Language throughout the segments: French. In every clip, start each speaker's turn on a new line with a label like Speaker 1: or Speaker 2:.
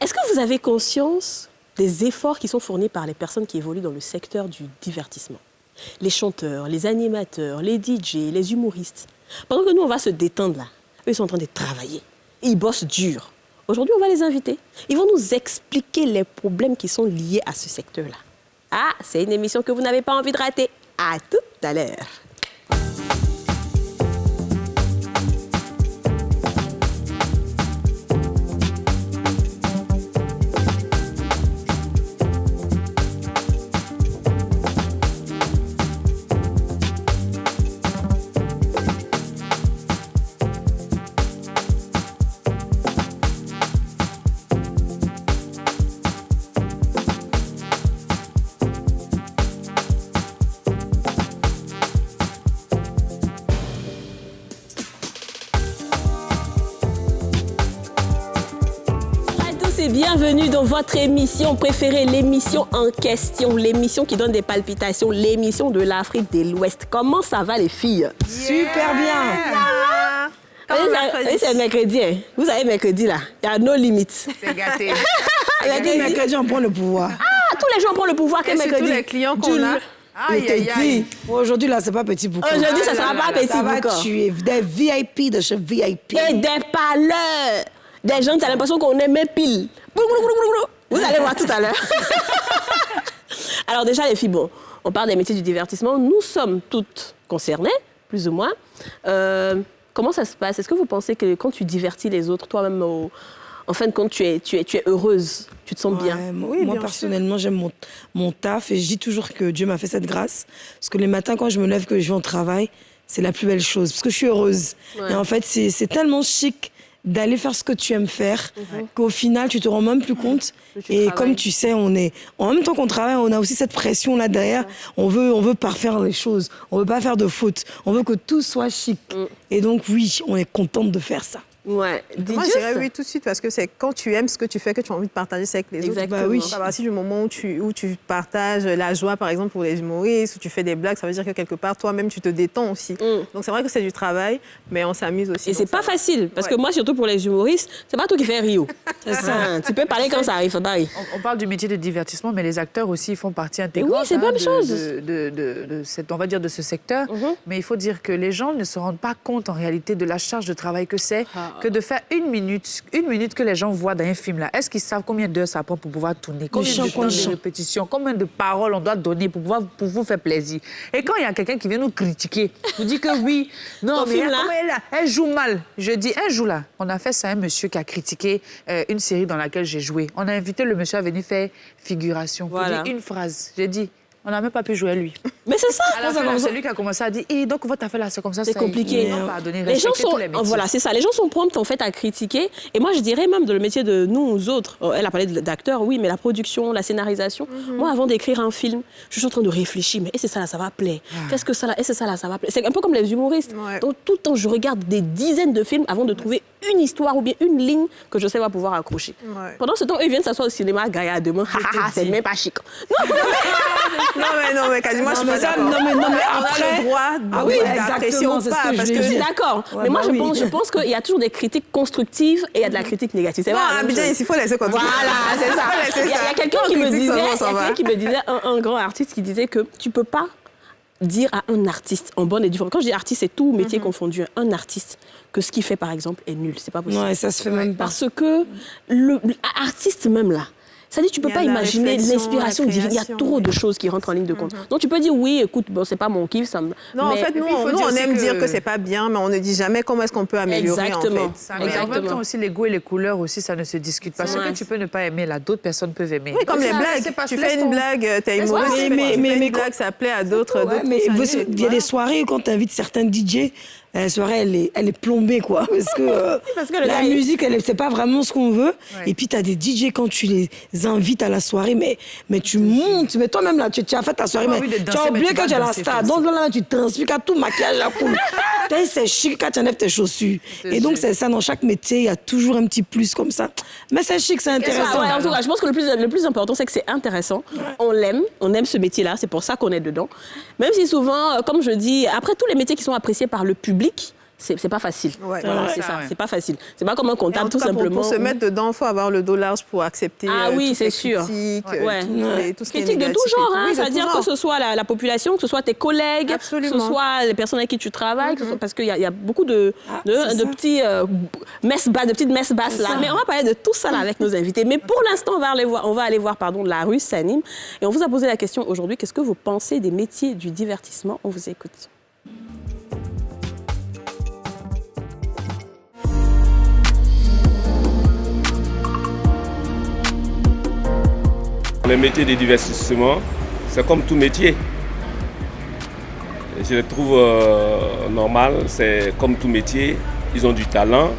Speaker 1: Est-ce que vous avez conscience des efforts qui sont fournis par les personnes qui évoluent dans le secteur du divertissement? Les chanteurs, les animateurs, les DJ, les humoristes. Pendant que nous, on va se détendre là, eux, ils sont en train de travailler. Ils bossent dur. Aujourd'hui, on va les inviter. Ils vont nous expliquer les problèmes qui sont liés à ce secteur-là. Ah, c'est une émission que vous n'avez pas envie de rater. À tout à l'heure. Bienvenue dans votre émission préférée, l'émission en question, l'émission qui donne des palpitations, l'émission de l'Afrique de l'Ouest. Comment ça va les filles?
Speaker 2: Yeah. Super bien.
Speaker 1: C'est mercredi, hein? Vous savez, mercredi là, il y a nos limites.
Speaker 2: C'est gâté.
Speaker 3: Mercredi, on prend le pouvoir.
Speaker 1: Ah, tous les jours on prend le pouvoir, quel mercredi?
Speaker 2: Tous les clients qu'on a.
Speaker 3: Aujourd'hui, là, c'est pas petit boucan.
Speaker 1: Aujourd'hui, ça sera pas petit boucan.
Speaker 3: Ça va tuer. Des VIP de chez VIP.
Speaker 1: Et des parleurs. Des gens, tu as l'impression qu'on est même pile. Vous allez voir tout à l'heure. Alors déjà, les filles, bon, on parle des métiers du divertissement. Nous sommes toutes concernées, plus ou moins. Comment ça se passe? Est-ce que vous pensez que quand tu divertis les autres, toi-même, en fin de compte, tu es heureuse? Tu te sens bien?
Speaker 3: Oui, moi, personnellement, j'aime mon taf et je dis toujours que Dieu m'a fait cette grâce. Parce que les matins, quand je me lève, que je vais au travail, c'est la plus belle chose. Parce que je suis heureuse. Ouais. Et en fait, c'est tellement chic d'aller faire ce que tu aimes faire, qu'au final, tu te rends même plus compte. Et comme tu sais, en même temps qu'on travaille, on a aussi cette pression là derrière. On veut parfaire les choses. On veut pas faire de fautes. On veut que tout soit chic. Et donc, oui, on est contente de faire ça.
Speaker 2: Ouais. Moi, je dirais oui tout de suite parce que c'est quand tu aimes ce que tu fais que tu as envie de partager ça avec les autres.
Speaker 3: Bah oui.
Speaker 2: À partir du moment où tu partages la joie, par exemple, pour les humoristes, où tu fais des blagues, ça veut dire que quelque part, toi-même, tu te détends aussi. Donc, c'est vrai que c'est du travail, mais on s'amuse aussi.
Speaker 1: Et c'est pas facile, parce que moi, surtout pour les humoristes, c'est pas toi qui fais Rio. C'est ça. Tu peux parler quand ça arrive, pareil.
Speaker 4: On parle du métier de divertissement, mais les acteurs aussi font partie intégrante.
Speaker 1: Oui, c'est bonne chose.
Speaker 4: On va dire de ce secteur. Mais il faut dire que les gens ne se rendent pas compte en réalité de la charge de travail que c'est que de faire une minute que les gens voient dans un film là. Est-ce qu'ils savent combien d'heures ça prend pour pouvoir tourner? Combien de temps de répétition? Combien de paroles on doit donner pour vous faire plaisir? Et quand il y a quelqu'un qui vient nous critiquer, nous dit que oui, non, mais elle joue mal. Je dis, un jour là, on a fait ça à un monsieur qui a critiqué une série dans laquelle j'ai joué. On a invité le monsieur à venir faire figuration pour dire une phrase. J'ai dit, on n'a même pas pu jouer à lui.
Speaker 1: Mais c'est ça.
Speaker 4: C'est lui qui a commencé à dire, et donc votre affaire là, c'est comme ça.
Speaker 1: C'est compliqué.
Speaker 4: Les gens sont,
Speaker 1: voilà, c'est ça. Les gens sont prompts en fait à critiquer. Et moi, je dirais même dans le métier de nous autres. Elle a parlé d'acteurs, oui, mais la production, la scénarisation. Moi, avant d'écrire un film, je suis en train de réfléchir. Mais est-ce que ça là, ça va plaire? Qu'est-ce que ça là? Est-ce que ça là, ça va plaire? C'est un peu comme les humoristes. Donc tout le temps, je regarde des dizaines de films avant de trouver une histoire ou bien une ligne que je sais va pouvoir accrocher. Pendant ce temps, ils viennent s'asseoir au cinéma gaillardement. C'est même pas chic.
Speaker 2: Non, mais quasiment, je suis pas d'accord.
Speaker 3: Non, mais
Speaker 2: on
Speaker 3: après...
Speaker 2: a le droit d'apprécier ou pas.
Speaker 1: Parce que je suis d'accord. Mais moi, je pense qu'il y a toujours des critiques constructives et il y a de la critique négative. C'est
Speaker 2: non, Abidjan, il faut laisser continuer.
Speaker 1: Voilà, c'est ça. Il y a quelqu'un qui me disait, un grand artiste qui disait que tu peux pas dire à un artiste, en bonne et due forme, quand je dis artiste, c'est tout métier confondu, un artiste, que ce qu'il fait, par exemple, est nul. C'est pas possible.
Speaker 3: Ouais, ça se fait même pas.
Speaker 1: Parce que l'artiste même, là, c'est-à-dire tu peux pas imaginer l'inspiration divine. Il y a trop de choses qui rentrent en ligne de compte. Donc tu peux dire oui, écoute, bon, c'est pas mon kiff, ça me...
Speaker 2: Non, en fait, nous on aime dire que c'est pas bien, mais on ne dit jamais comment est-ce qu'on peut améliorer.
Speaker 1: Exactement.
Speaker 2: En fait.
Speaker 4: Mais en même temps aussi, les goûts et les couleurs aussi, ça ne se discute pas. Ce que tu peux ne pas aimer là, d'autres personnes peuvent aimer.
Speaker 2: Oui, comme les blagues. Tu fais une blague, t'es humoriste, mais blague, ça plaît à d'autres.
Speaker 3: Mais il y a des soirées quand tu invites certains DJ. La soirée, elle est plombée, quoi. Parce que la musique, c'est pas vraiment ce qu'on veut. Et puis, tu as des DJ, quand tu les invites à la soirée, mais tu montes. Mais toi-même, là, tu as fait ta soirée, mais tu as oublié que tu es la star. Donc là, tu transpires, tout maquillage, la coule. C'est chic quand tu enlèves tes chaussures. Et donc, c'est ça, dans chaque métier, il y a toujours un petit plus comme ça. Mais c'est chic, c'est intéressant.
Speaker 1: En tout cas, je pense que le plus important, c'est que c'est intéressant. On aime ce métier-là, c'est pour ça qu'on est dedans. Même si souvent, comme je dis, après tous les métiers qui sont appréciés par le public, c'est pas facile.
Speaker 2: Ouais.
Speaker 1: Voilà,
Speaker 2: Ouais.
Speaker 1: c'est ça,
Speaker 4: Ouais.
Speaker 1: c'est pas facile. C'est pas comme un
Speaker 2: Et en
Speaker 1: comptable,
Speaker 2: tout
Speaker 1: tout
Speaker 2: cas,
Speaker 1: simplement.
Speaker 2: pour se mettre dedans, il faut avoir le dos large pour accepter
Speaker 1: Ah oui,
Speaker 2: toutes
Speaker 1: c'est
Speaker 2: les
Speaker 1: sûr.
Speaker 2: critiques,
Speaker 1: Ouais.
Speaker 2: tout ce qui est
Speaker 1: Critiques de tout
Speaker 2: négatif et
Speaker 1: genre,
Speaker 2: tout.
Speaker 1: hein,
Speaker 2: Oui, de
Speaker 1: c'est-à-dire
Speaker 2: tout
Speaker 1: que
Speaker 2: genre.
Speaker 1: ce soit la population, que ce soit tes collègues,
Speaker 2: Absolument.
Speaker 1: que ce soit les personnes avec qui tu travailles, que ce soit- parce qu'il y a beaucoup de
Speaker 3: c'est ça.
Speaker 1: petits messes basses, de petites messes basses là. Mais on va parler de tout ça là avec nos invités. Mais pour l'instant, on va aller voir la rue s'anime. Et on vous a posé la question aujourd'hui, qu'est-ce que vous pensez des métiers du divertissement? On vous écoute.
Speaker 5: Le métier de divertissement, c'est comme tout métier. Je le trouve normal, c'est comme tout métier. Ils ont du talent,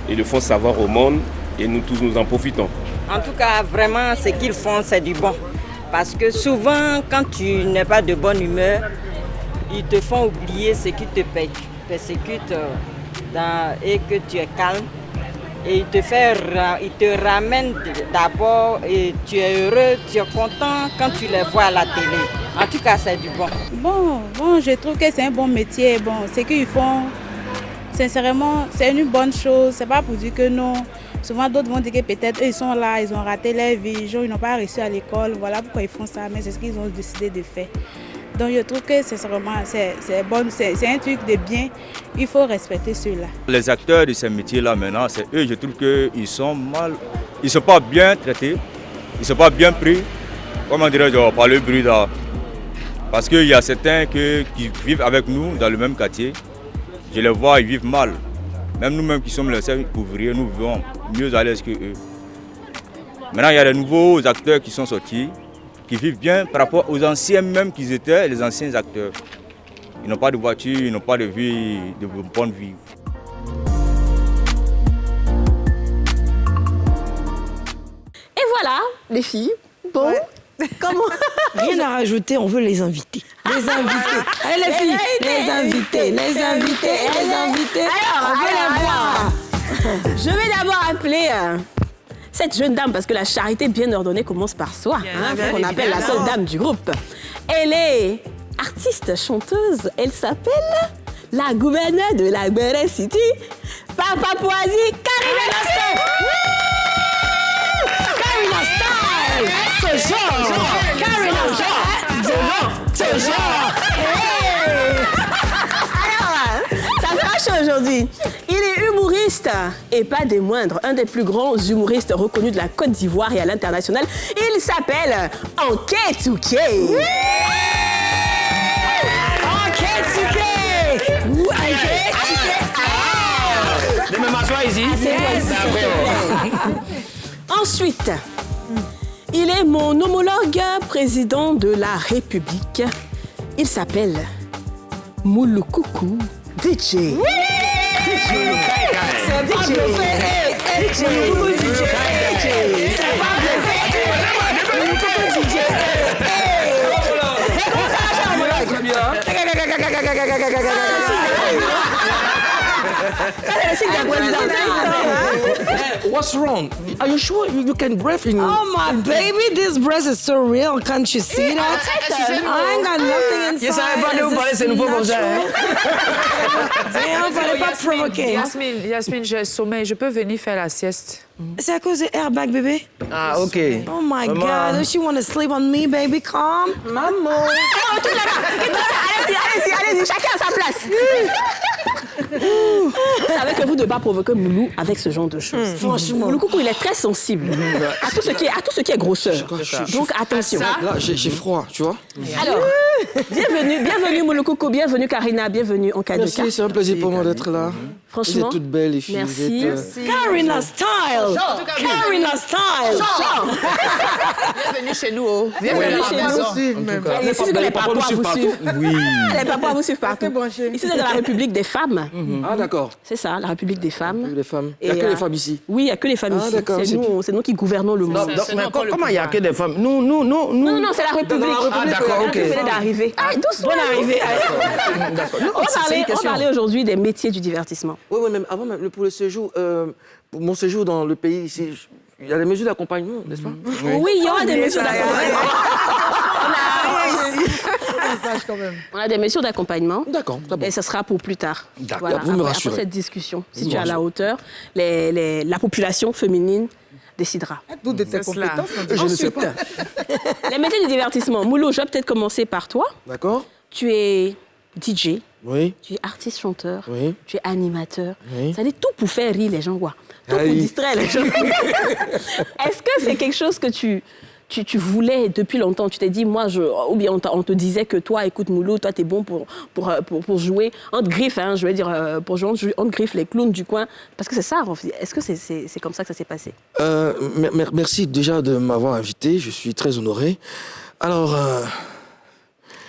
Speaker 5: ils le font savoir au monde et nous tous nous en profitons.
Speaker 6: En tout cas, vraiment, ce qu'ils font, c'est du bon. Parce que souvent, quand tu n'es pas de bonne humeur, ils te font oublier ce qui te persécute et que tu es calme. Et ils te ramènent d'abord et tu es heureux, tu es content quand tu les vois à la télé. En tout cas, c'est du bon.
Speaker 7: Bon, je trouve que c'est un bon métier. Bon, ce qu'ils font, sincèrement, c'est une bonne chose. C'est pas pour dire que non. Souvent, d'autres vont dire que peut-être eux, ils sont là, ils ont raté leur vie, ils n'ont pas réussi à l'école. Voilà pourquoi ils font ça, mais c'est ce qu'ils ont décidé de faire. Donc, je trouve que sincèrement, c'est bon, c'est un truc de bien. Il faut respecter ceux-là.
Speaker 8: Les acteurs de ces métiers-là, maintenant, c'est eux, je trouve qu'ils sont mal. Ils ne sont pas bien traités, ils ne sont pas bien pris, comment dirais-je, par le bruit là. Parce qu'il y a certains qui vivent avec nous dans le même quartier. Je les vois, ils vivent mal. Même nous-mêmes qui sommes les seuls ouvriers, nous vivons mieux à l'aise qu'eux. Maintenant, il y a des nouveaux acteurs qui sont sortis, qui vivent bien par rapport aux anciens même qu'ils étaient, les anciens acteurs. Ils n'ont pas de voiture, ils n'ont pas de vie, de bonne vie.
Speaker 1: Et voilà, les filles. Bon, comment?
Speaker 3: Rien à rajouter, on veut les inviter. Les invités. Allez les filles, les invités, les invités, les invités. On veut les voir.
Speaker 1: Je vais d'abord appeler cette jeune dame, parce que la charité bien ordonnée commence par soi. Il faut qu'on appelle la seule dame du groupe. Elle est artiste, chanteuse. Elle s'appelle la gouverneure de la Benin City, Papouasie, Karina Style. Karina Style. Ce genre. Karina Style. Ce genre. Hey. Alors, ça fera chaud aujourd'hui. Il est humoriste et pas des moindres, un des plus grands humoristes reconnus de la Côte d'Ivoire et à l'international. Il s'appelle Anketouké. Anketouké.
Speaker 9: Je me m'assois ici.
Speaker 1: Ensuite, il est mon homologue président de la République. Il s'appelle Moulukoukou DJ. C'est DJ.
Speaker 9: What's wrong? Are you sure you can breathe in?
Speaker 3: Oh my baby, this breast is so real. Can't you see that? I ain't got nothing inside.
Speaker 9: Je savais pas de vous parler, c'est nouveau comme ça.
Speaker 3: Damn, fallait pas provoquer.
Speaker 4: Yasmine, j'ai sommeil, je peux venir faire la sieste.
Speaker 3: C'est à cause de airbag, bébé.
Speaker 9: Ah, ok.
Speaker 3: Oh my
Speaker 9: Maman.
Speaker 3: God, does she want to sleep on me, baby? Calm.
Speaker 9: Maman.
Speaker 1: Allez-y, chacun à sa place. Vous savez que vous ne devez pas provoquer Moulou avec ce genre de choses.
Speaker 3: Franchement.
Speaker 1: Moulou Coucou, il est très sensible à tout ce qui est grosseur. Donc attention.
Speaker 9: Là, j'ai froid, tu vois.
Speaker 1: Alors, bienvenue Moulou Coucou, bienvenue Karina, bienvenue en cas de cas.
Speaker 9: Merci, c'est un plaisir pour moi d'être là.
Speaker 1: Franchement.
Speaker 9: Vous êtes toutes belles, les filles.
Speaker 1: Merci.
Speaker 9: Vous êtes,
Speaker 3: Karina style. Karina style.
Speaker 4: Bienvenue chez nous.
Speaker 1: Bienvenue chez nous.
Speaker 9: en tout cas.
Speaker 1: Ici, que les Papouas vous suivent.
Speaker 9: Oui.
Speaker 1: Les Papouas vous suivent partout. Ici, c'est dans la République des femmes.
Speaker 9: Ah, d'accord.
Speaker 1: C'est ça, la République des femmes.
Speaker 9: Les femmes. Il n'y a
Speaker 1: Et,
Speaker 9: que les femmes ici.
Speaker 1: Oui, il n'y a que les femmes
Speaker 9: Ah,
Speaker 1: ici.
Speaker 9: d'accord,
Speaker 1: C'est nous qui gouvernons le monde.
Speaker 9: Donc, mais comment il n'y a que des femmes? Nous.
Speaker 1: Non, c'est la République.
Speaker 9: Ah, d'accord, ok.
Speaker 1: Vous venez d'arriver. Ah, doucement. Bonne arrivée.
Speaker 9: D'accord.
Speaker 1: On va parler aujourd'hui des métiers du divertissement.
Speaker 9: Oui, mais avant, pour le séjour, pour mon séjour dans le pays ici, il y a des mesures d'accompagnement, n'est-ce pas?
Speaker 1: Oui, il y aura des mesures d'accompagnement. On a des mesures d'accompagnement.
Speaker 9: D'accord, d'abord.
Speaker 1: Et ça sera pour plus tard.
Speaker 9: D'accord, vous me rassurez.
Speaker 1: Après cette discussion, si
Speaker 9: Vous
Speaker 1: tu es
Speaker 9: me
Speaker 1: à la
Speaker 9: rassurez.
Speaker 1: hauteur, la population féminine décidera.
Speaker 3: D'où de tes compétences.
Speaker 9: Je ne sais pas.
Speaker 1: Les métiers du divertissement. Moulou, je vais peut-être commencer par toi.
Speaker 9: D'accord?
Speaker 1: Tu es DJ,
Speaker 9: Oui.
Speaker 1: tu es artiste-chanteur,
Speaker 9: Oui.
Speaker 1: tu es animateur.
Speaker 9: Oui.
Speaker 1: Ça dit tout pour faire rire les gens, quoi. Tout pour
Speaker 9: Aïe.
Speaker 1: distraire les gens. Est-ce que c'est quelque chose que tu voulais depuis longtemps? Tu t'es dit, moi, ou bien on te disait que toi, écoute, Moulou, toi, t'es bon pour jouer entre griffes, hein, je veux dire, pour jouer entre griffes, les clowns du coin. Parce que c'est ça, en fait. Est-ce que c'est comme ça que ça s'est passé?
Speaker 9: Merci déjà de m'avoir invité. Je suis très honoré. Alors,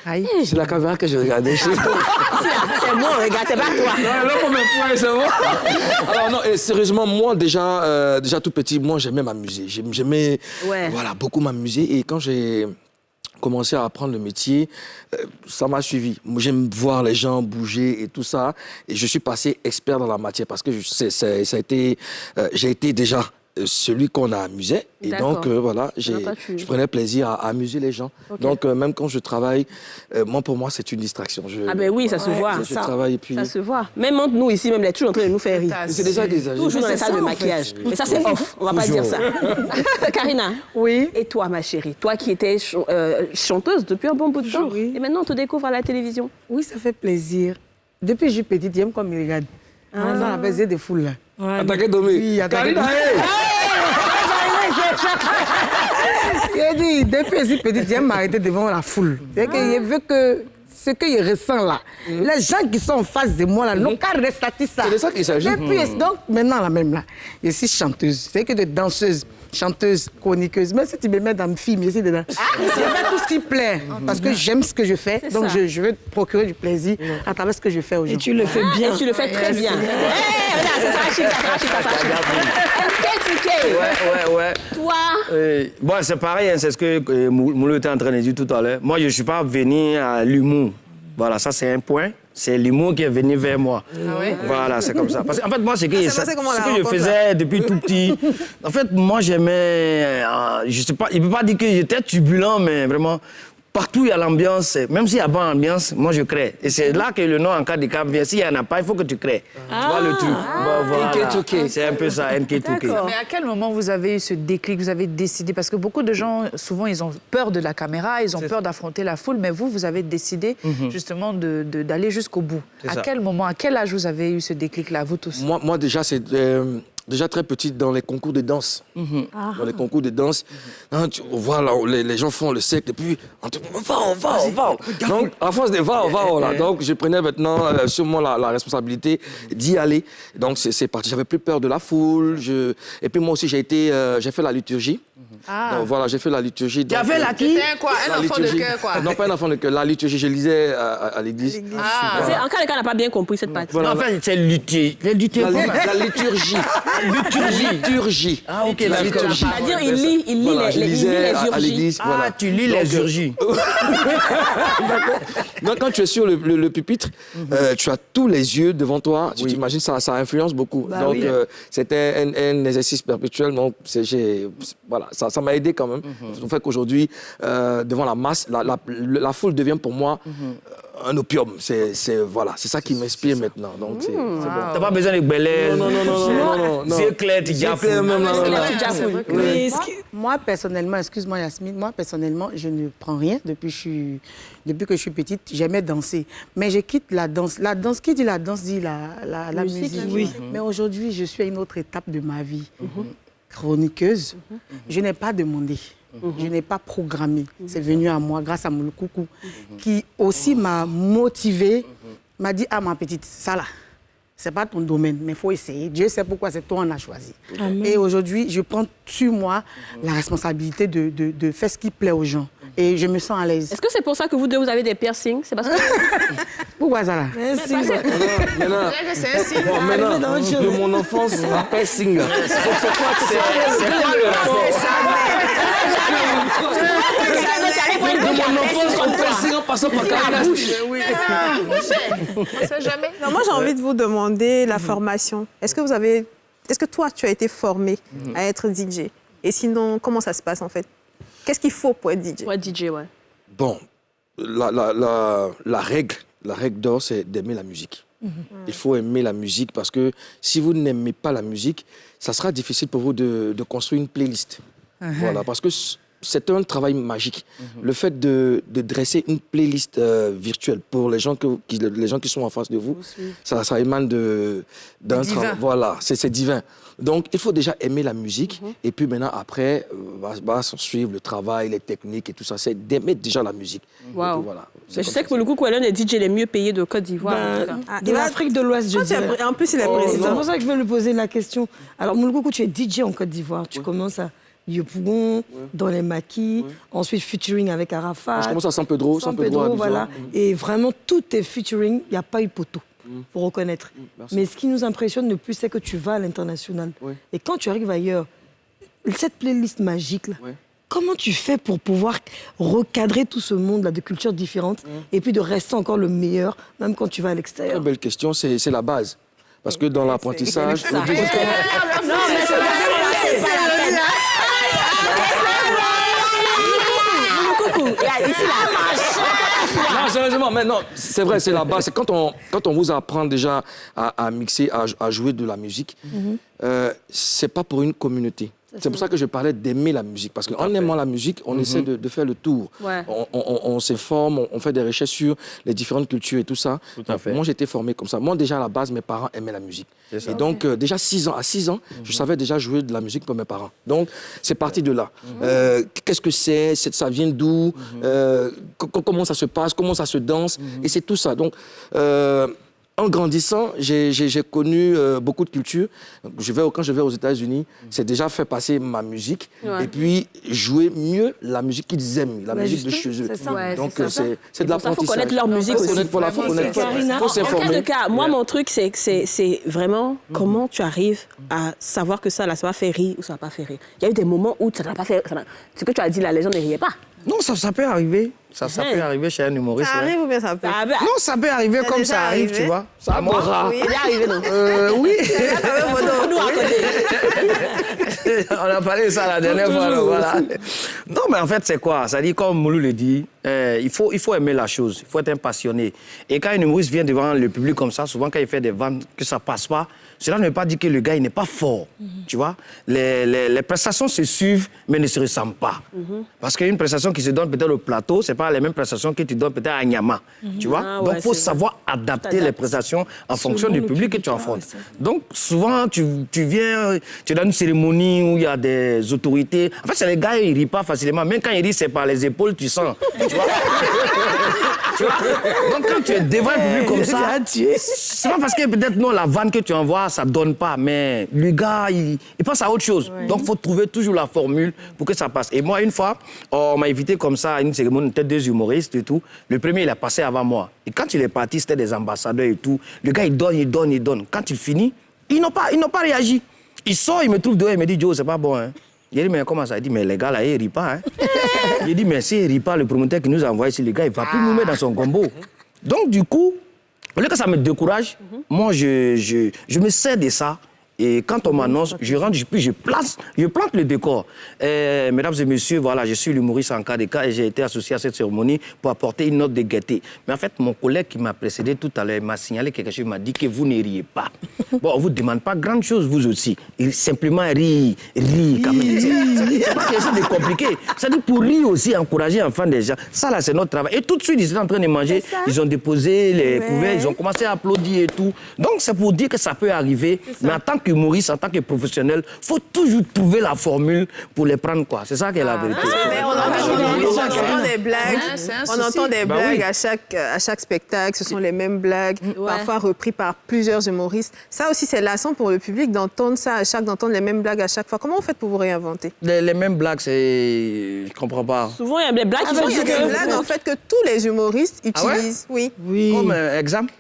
Speaker 9: c'est la caméra que je regardais.
Speaker 1: C'est bon, regarde, c'est pas toi.
Speaker 9: Là, pour mes points, c'est bon. Alors, non, et sérieusement, moi, déjà tout petit, moi, j'aimais m'amuser. J'aimais voilà, beaucoup m'amuser. Et quand j'ai commencé à apprendre le métier, ça m'a suivi. Moi, j'aime voir les gens bouger et tout ça. Et je suis passé expert dans la matière parce que j'ai été déjà celui qu'on a amusé. Et donc, voilà, je prenais plaisir à amuser les gens. Okay. Donc, même quand je travaille, pour moi, c'est une distraction.
Speaker 1: Ah ben oui, ça se voit.
Speaker 9: Je travaille et puis...
Speaker 1: Ça se voit. Même entre nous ici, même, elle est toujours en train de nous faire rire.
Speaker 9: C'est déjà exagéré.
Speaker 1: Toujours dans les salles de maquillage. Mais ça, c'est off. On va pas dire ça. Karina.
Speaker 3: Oui.
Speaker 1: Et toi, ma chérie, toi qui étais chanteuse depuis un bon bout de temps, et maintenant, on te découvre à la télévision.
Speaker 3: Oui, ça fait plaisir. Depuis que je suis petite, j'aime comme il regarde. On a baisé des foules, là.
Speaker 9: Attaqué Domé.
Speaker 3: Oui, attaqué Domé. J'ai dit, depuis que je suis petite, j'aime m'arrêter devant la foule. C'est que je veux que ce que je ressens là, les gens qui sont en face de moi là, n'ont qu'à restater ça.
Speaker 9: C'est de ça qu'il s'agit.
Speaker 3: Donc, maintenant, même là, je suis chanteuse. C'est que de danseuse, chanteuse, chroniqueuse. Même si tu me mets dans le film, je suis dedans. Je fais tout ce qui plaît, parce que j'aime ce que je fais. Donc, je veux procurer du plaisir à travers ce que je fais aujourd'hui.
Speaker 1: Et tu le fais bien. Et tu le fais très bien.
Speaker 9: Ouais.
Speaker 1: Toi
Speaker 9: Bon, c'est pareil, hein, c'est ce que Moulou était en train de dire tout à l'heure. Moi, je ne suis pas venu à l'humour. Voilà, ça, c'est un point. C'est l'humour qui est venu vers moi. Voilà, c'est comme ça. Parce qu'en fait, moi, ce que je faisais depuis tout petit, en fait, moi, j'aimais... je sais pas, il ne peut pas dire que j'étais turbulent, mais vraiment... Partout, il y a l'ambiance. Même s'il n'y a pas d'ambiance, moi, je crée. Et c'est là que le nom en cas de cap vient. S'il n'y en a pas, il faut que tu crées. Tu vois le truc. Voilà. C'est un peu ça, NK2K.
Speaker 4: Mais à quel moment vous avez eu ce déclic, vous avez décidé? Parce que beaucoup de gens, souvent, ils ont peur de la caméra, ils ont peur d'affronter la foule. Mais vous avez décidé justement d'aller jusqu'au bout. À quel moment, à quel âge vous avez eu ce déclic-là, vous tous?
Speaker 9: Moi déjà, c'est... Déjà très petite dans les concours de danse. Dans les concours de danse, hein, voilà, les gens font le cercle et puis on va. Donc, à force de va. Donc, je prenais maintenant sur moi la responsabilité d'y aller. Donc, c'est parti. J'avais plus peur de la foule. Et puis, moi aussi, j'ai fait la liturgie. Donc, voilà, j'ai fait la liturgie.
Speaker 2: Tu as fait la qui?
Speaker 4: Quoi? Un enfant de cœur, quoi?
Speaker 9: Non, pas un enfant de cœur. La liturgie, je lisais à l'église.
Speaker 1: En cas de cas, on n'a pas bien compris cette partie.
Speaker 9: Voilà.
Speaker 8: En fait, c'est la liturgie.
Speaker 9: Liturgie.
Speaker 8: Ah, ok,
Speaker 9: la liturgie.
Speaker 1: C'est-à-dire, il lit les
Speaker 9: à l'église. Voilà.
Speaker 8: Ah, tu lis les urgies.
Speaker 9: Donc, quand tu es sur le pupitre, tu as tous les yeux devant toi. Tu t'imagines, ça influence beaucoup. Donc, c'était un exercice perpétuel. Donc, voilà, ça m'a aidé quand même. Le fait qu'aujourd'hui, devant la masse, la foule devient pour moi un opium. C'est ça qui m'inspire maintenant. Donc, c'est bon.
Speaker 8: T'as pas besoin de belais.
Speaker 9: Non.
Speaker 8: C'est clair, tu jaffes.
Speaker 3: Moi, personnellement, excuse-moi Yasmine, je ne prends rien depuis que je suis petite. J'aimais danser. Mais je quitte la danse. La danse, qui dit la danse, dit la musique. Oui. Mais aujourd'hui, je suis à une autre étape de ma vie. Chroniqueuse. Je n'ai pas demandé. Je n'ai pas programmé. C'est venu à moi grâce à Moulou Coucou, qui aussi m'a motivée, m'a dit, ah ma petite, ça là, c'est pas ton domaine, mais il faut essayer. Dieu sait pourquoi c'est toi on a choisi. Amen. Et aujourd'hui, je prends sur moi la responsabilité de faire ce qui plaît aux gens. Et je me sens à l'aise.
Speaker 1: Est-ce que c'est pour ça que vous deux, vous avez des piercings? C'est parce que...
Speaker 3: Pourquoi ça là?
Speaker 9: Maintenant, de mon enfance, un piercing. C'est quoi le rapport? De mon enfance, un piercing en passant par la bouche.
Speaker 2: On sait jamais. Non, moi, j'ai envie de vous demander la formation. Est-ce que toi, tu as été formé à être DJ? Et sinon, comment ça se passe en fait? Qu'est-ce qu'il faut pour être DJ?
Speaker 1: Pour être DJ, ouais.
Speaker 9: Bon, la règle d'or, c'est d'aimer la musique. Il faut aimer la musique parce que si vous n'aimez pas la musique, ça sera difficile pour vous de construire une playlist. Voilà, parce que c'est un travail magique. Le fait de dresser une playlist virtuelle pour les gens qui sont en face de vous, ça émane d'un travail. Voilà, c'est divin. Donc, il faut déjà aimer la musique. Et puis maintenant, après, va s'en suivre le travail, les techniques et tout ça. C'est d'aimer déjà la musique.
Speaker 1: Wow.
Speaker 9: Voilà,
Speaker 1: je sais que pour le coup, Kwelon est DJ les mieux payés de Côte d'Ivoire.
Speaker 3: De l'Afrique de l'Ouest, je dirais.
Speaker 2: En plus, il est président.
Speaker 3: C'est pour ça que je veux lui poser la question. Alors, Moulukoukou, tu es DJ en Côte d'Ivoire. Tu commences à Yopougon, dans les maquis, ensuite featuring avec Arafat.
Speaker 9: Je commence à San Pedro,
Speaker 3: voilà. Et vraiment, tout est featuring, il n'y a pas eu poteau, pour reconnaître. Mais ce qui nous impressionne le plus, c'est que tu vas à l'international. Et quand tu arrives ailleurs, cette playlist magique-là, comment tu fais pour pouvoir recadrer tout ce monde-là de cultures différentes et puis de rester encore le meilleur, même quand tu vas à l'extérieur?
Speaker 9: Très belle question, c'est la base. Parce que dans l'apprentissage... Non, sérieusement, mais non, c'est vrai, c'est la base. Quand on vous apprend déjà à mixer, à jouer de la musique, c'est pas pour une communauté. C'est pour ça que je parlais d'aimer la musique. Parce qu'en aimant la musique, on essaie de faire le tour. Ouais. On s'informe, on fait des recherches sur les différentes cultures et tout ça. Tout à fait. Moi, j'ai été formé comme ça. Moi, déjà, à la base, mes parents aimaient la musique. Et donc, déjà, à 6 ans, je savais déjà jouer de la musique pour mes parents. Donc, c'est parti de là. Qu'est-ce que c'est? Ça vient d'où? Comment ça se passe? Comment ça se danse? Et c'est tout ça. Donc... en grandissant, j'ai connu beaucoup de cultures. Quand je vais aux États-Unis, c'est déjà fait passer ma musique et puis jouer mieux la musique qu'ils aiment, la musique de chez eux. Donc c'est de l'apprentissage. Il faut connaître
Speaker 1: leur musique aussi.
Speaker 9: Il faut s'informer.
Speaker 1: En cas, moi, mon truc, c'est vraiment comment tu arrives à savoir que ça va faire rire ou ça va pas faire rire. Il y a eu des moments où ça n'a pas fait... Ce que tu as dit là, les gens ne riaient pas.
Speaker 10: Non, ça peut arriver. Ça peut arriver chez un humoriste.
Speaker 2: Ça arrive ou bien ça peut?
Speaker 10: Non, ça peut arriver comme ça arrive, tu vois. Ça m'aura.
Speaker 1: Oui, il est arrivé, non?
Speaker 10: Oui.
Speaker 1: Faut nous raconter.
Speaker 10: On a parlé de ça la dernière fois. Voilà. Non, mais en fait, c'est quoi? Ça dit, comme Moulou le dit, il faut aimer la chose. Il faut être un passionné. Et quand un humoriste vient devant le public comme ça, souvent quand il fait des vannes que ça passe pas, cela ne veut pas dire que le gars il n'est pas fort. Tu vois? Les prestations se suivent, mais ne se ressemblent pas. Parce qu'une prestation qui se donne peut-être au plateau, c'est pas les mêmes prestations que tu donnes peut-être à Nyama. Tu vois? Donc, il faut savoir adapter les prestations en fonction du public que tu affrontes. Donc, souvent, tu viens, tu es dans une cérémonie où il y a des autorités. En fait, c'est les gars, ils rient pas facilement. Même quand ils rient, c'est par les épaules, tu sens. Tu vois? Donc, quand tu es devant un public comme ça, c'est pas parce que peut-être, non, la vanne que tu envoies, ça donne pas. Mais le gars, il pense à autre chose. Donc, il faut trouver toujours la formule pour que ça passe. Et moi, une fois, on m'a invité comme ça à une cérémonie, peut-être 2 humoristes et tout. Le premier, il a passé avant moi. Et quand il est parti, c'était des ambassadeurs et tout. Le gars, il donne. Quand il finit, ils n'ont pas réagi. Il sort, il me trouve dehors, il me dit, Joe, c'est pas bon, hein. J'ai dit, mais comment ça? Il dit, mais les gars, là, ils ne rient pas, hein. J'ai dit, mais s'ils ne rient pas, le promoteur qui nous a envoyé ici, le gars, il ne va plus nous mettre dans son combo. Donc, du coup, au lieu que ça me décourage, moi, je me sers de ça. Et quand on m'annonce, je rentre, je plante le décor. Mesdames et messieurs, voilà, je suis l'humoriste en KDK et j'ai été associé à cette cérémonie pour apporter une note de gaieté. Mais en fait, mon collègue qui m'a précédé tout à l'heure m'a signalé quelque chose, il m'a dit que vous ne riez pas. Bon, on ne vous demande pas grande chose, vous aussi. Il simplement rit quand même. C'est pas quelque chose de compliqué. C'est-à-dire pour rire aussi, encourager enfin des gens. Ça, là, c'est notre travail. Et tout de suite, ils étaient en train de manger, ils ont déposé les couverts, ils ont commencé à applaudir et tout. Donc, c'est pour dire que ça peut arriver, mais en tant qu'humoriste, en tant que professionnel, il faut toujours trouver la formule pour les prendre, quoi. C'est ça qui est la vérité.
Speaker 2: On entend des blagues, blagues à chaque spectacle. Ce sont les mêmes blagues, parfois repris par plusieurs humoristes. Ça aussi, c'est lassant pour le public d'entendre ça, d'entendre les mêmes blagues à chaque fois. Comment vous faites pour vous réinventer? Les mêmes blagues, c'est... Je comprends pas.
Speaker 1: Souvent, il y a des blagues qui sont...
Speaker 2: Il y a des blagues, en fait, que tous les humoristes utilisent. Oui.
Speaker 10: Comme exemple?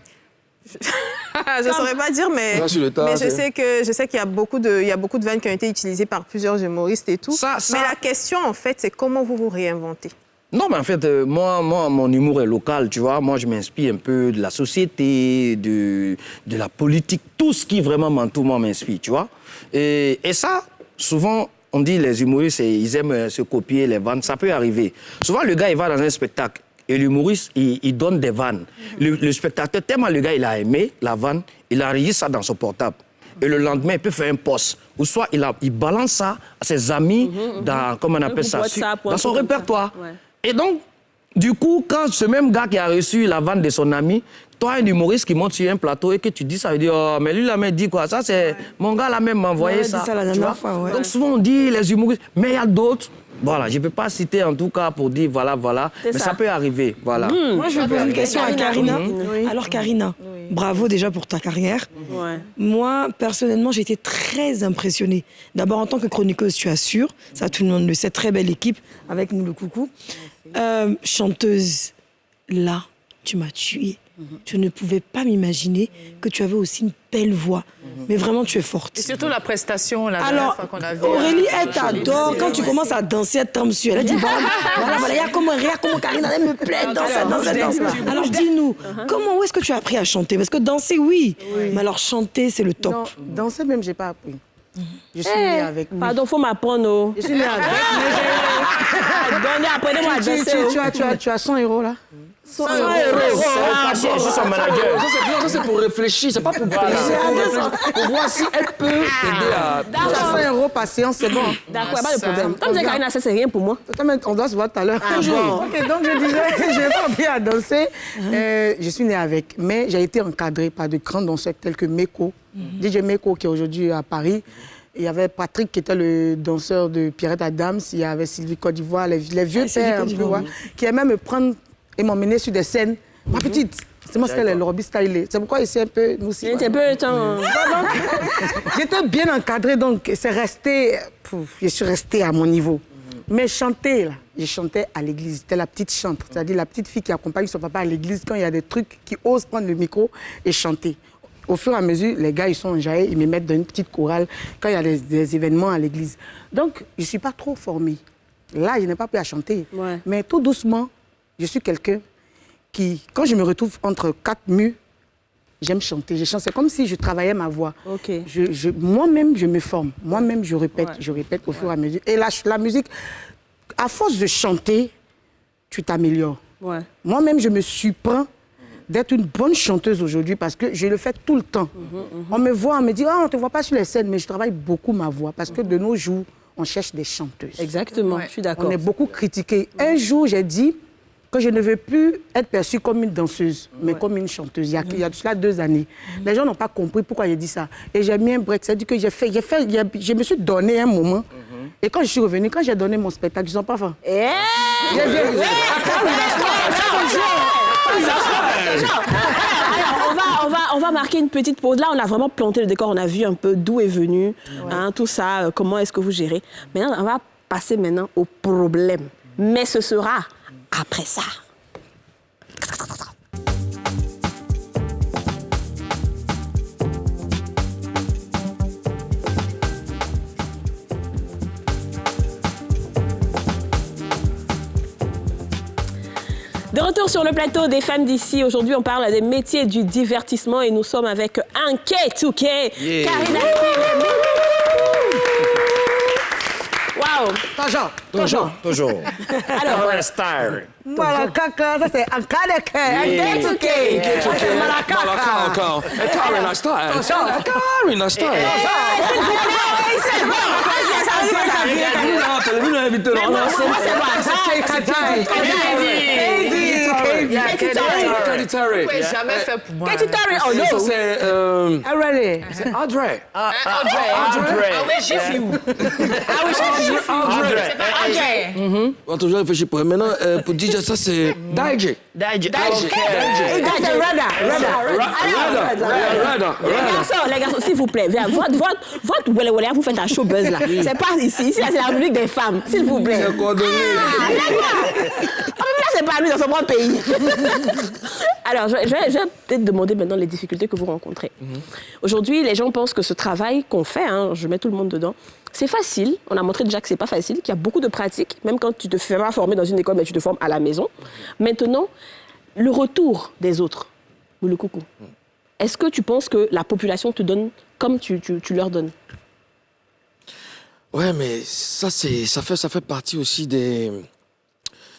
Speaker 2: Je ne saurais pas dire, mais je sais qu'il y a beaucoup de vannes qui ont été utilisées par plusieurs humoristes et tout. Mais la question, en fait, c'est comment vous vous réinventez?
Speaker 10: Non, mais en fait, moi, mon humour est local, tu vois. Moi, je m'inspire un peu de la société, de la politique. Tout ce qui vraiment m'entoure, moi, m'inspire, tu vois. Et ça, souvent, on dit les humoristes, ils aiment se copier les vannes. Ça peut arriver. Souvent, le gars, il va dans un spectacle et l'humoriste, il donne des vannes. Le spectateur, tellement le gars, il a aimé la vanne, il enregistre ça dans son portable. Et le lendemain, il peut faire un post. Ou soit, il balance ça à ses amis dans, comment on appelle ça, dans son répertoire. Ouais. Et donc, du coup, quand ce même gars qui a reçu la vanne de son ami, toi, un humoriste qui monte sur un plateau et que tu dis ça, il dit, oh, mais lui, la m'a dit quoi? Ça, c'est mon gars, la même m'a envoyé ça.
Speaker 3: Ça la dernière fois, ouais.
Speaker 10: Donc, souvent, on dit les humoristes, mais il y a d'autres. Voilà, je ne peux pas citer en tout cas pour dire voilà, mais ça peut arriver. Voilà.
Speaker 3: Moi, je vais poser une question à Karina. Oui. Alors, Karina, bravo déjà pour ta carrière. Ouais. Moi, personnellement, j'ai été très impressionnée. D'abord, en tant que chroniqueuse, tu assures, ça tout le monde le sait, très belle équipe avec nous, le coucou. Chanteuse, là, tu m'as tuée. Je ne pouvais pas m'imaginer que tu avais aussi une belle voix. Mais vraiment, tu es forte.
Speaker 4: Et surtout la prestation, la
Speaker 3: dernière fois qu'on a vu. Aurélie, elle t'adore. Quand tu commences à danser, elle tombe sur elle. Elle dit, voilà, il y a comment Karina, elle me plaît, danse. Alors, dis-nous, où est-ce que tu as appris à chanter? Parce que danser, oui. Mais alors, chanter, c'est le top.
Speaker 11: Non, danser même, je n'ai pas appris. Je suis née avec.
Speaker 1: Pardon, il faut m'apprendre.
Speaker 11: Je suis née avec.
Speaker 1: Apprenez-moi à danser.
Speaker 11: Tu as 100 € là?
Speaker 10: 100 €. Je suis son manager.
Speaker 9: Ça, c'est pour réfléchir, c'est pas pour parler. Pour voir si elle peut t'aider à.
Speaker 11: 100 € par séance, c'est bon.
Speaker 1: D'accord, pas de problème. Comme j'ai Karina, ça, c'est rien pour moi.
Speaker 11: On doit se voir tout à l'heure. Toujours. Ok, donc je disais, je n'ai pas appris à danser. Je suis née avec, mais j'ai été encadrée par de grands danseurs tels que Meko, DJ Meko qui est aujourd'hui à Paris. Il y avait Patrick qui était le danseur de Pierrette Adams. Il y avait Sylvie Côte d'Ivoire, les vieux pères qui aimaient me prendre et m'emmener sur des scènes. Ma petite, c'est moi, c'était le Robbie Style. C'est pourquoi ici un peu, nous aussi.
Speaker 1: C'est un peu temps.
Speaker 11: J'étais bien encadrée, donc c'est resté. Je suis restée à mon niveau. Mais chanter, là, je chantais à l'église. C'était la petite chante, c'est-à-dire la petite fille qui accompagne son papa à l'église quand il y a des trucs qui osent prendre le micro et chanter. Au fur et à mesure, les gars, ils sont enjaillés, ils me mettent dans une petite chorale quand il y a des événements à l'église. Donc, je ne suis pas trop formée. Là, je n'ai pas pu à chanter. Ouais. Mais tout doucement, je suis quelqu'un qui, quand je me retrouve entre quatre murs, j'aime chanter. Je chante. C'est comme si je travaillais ma voix. Okay. Moi-même, je me forme. Moi-même, je répète au fur et à mesure. Et la musique, à force de chanter, tu t'améliores. Ouais. Moi-même, je me surprends d'être une bonne chanteuse aujourd'hui parce que je le fais tout le temps. On me voit, on me dit, on ne te voit pas sur les scènes, mais je travaille beaucoup ma voix parce que de nos jours, on cherche des chanteuses.
Speaker 1: Exactement, je suis d'accord.
Speaker 11: On est beaucoup critiqués. Un jour, j'ai dit que je ne veux plus être perçue comme une danseuse, mais comme une chanteuse. Il y a de cela 2 années. Les gens n'ont pas compris pourquoi j'ai dit ça. Et j'ai mis un break. C'est-à-dire que je me suis donné un moment. Et quand je suis revenue, quand j'ai donné mon spectacle, je ne sens pas faim.
Speaker 1: On va marquer une petite pause. Là, on a vraiment planté le décor. On a vu un peu d'où est venu tout ça, comment est-ce que vous gérez. Maintenant, on va passer au problème. Mais ce sera après ça. De retour sur le plateau des femmes d'ici. Aujourd'hui, on parle des métiers du divertissement et nous sommes avec un K2K, Karina Style.
Speaker 10: Wow. Toujours.
Speaker 1: Alors,
Speaker 10: star.
Speaker 11: Malakaka, ça c'est un K2K. Un K2K.
Speaker 9: Malaka encore. Karina Style. Karina Style.
Speaker 4: Jamais fait pour moi.
Speaker 1: Oh non.
Speaker 9: C'est Audrey.
Speaker 4: Oui, j'ai vu où?
Speaker 9: Audrey. On a toujours réfléchi pour maintenant. Pour DJ, ça c'est DJ.
Speaker 11: C'est Rada.
Speaker 1: Les garçons, s'il vous plaît, votre welle vous faites un show buzz là. C'est pas ici. Ici, c'est la République des femmes. S'il vous plaît.
Speaker 9: C'est coordonné.
Speaker 1: Là, c'est pas lui dans son propre pays. Alors, je vais peut-être demander maintenant les difficultés que vous rencontrez. Aujourd'hui, les gens pensent que ce travail qu'on fait, je mets tout le monde dedans, c'est facile. On a montré déjà que c'est pas facile, qu'il y a beaucoup de pratiques. Même quand tu te fais pas former dans une école, mais tu te formes à la maison. Maintenant, le retour des autres, ou le coucou. Est-ce que tu penses que la population te donne comme tu leur donnes?
Speaker 9: Ouais, mais ça fait partie aussi des...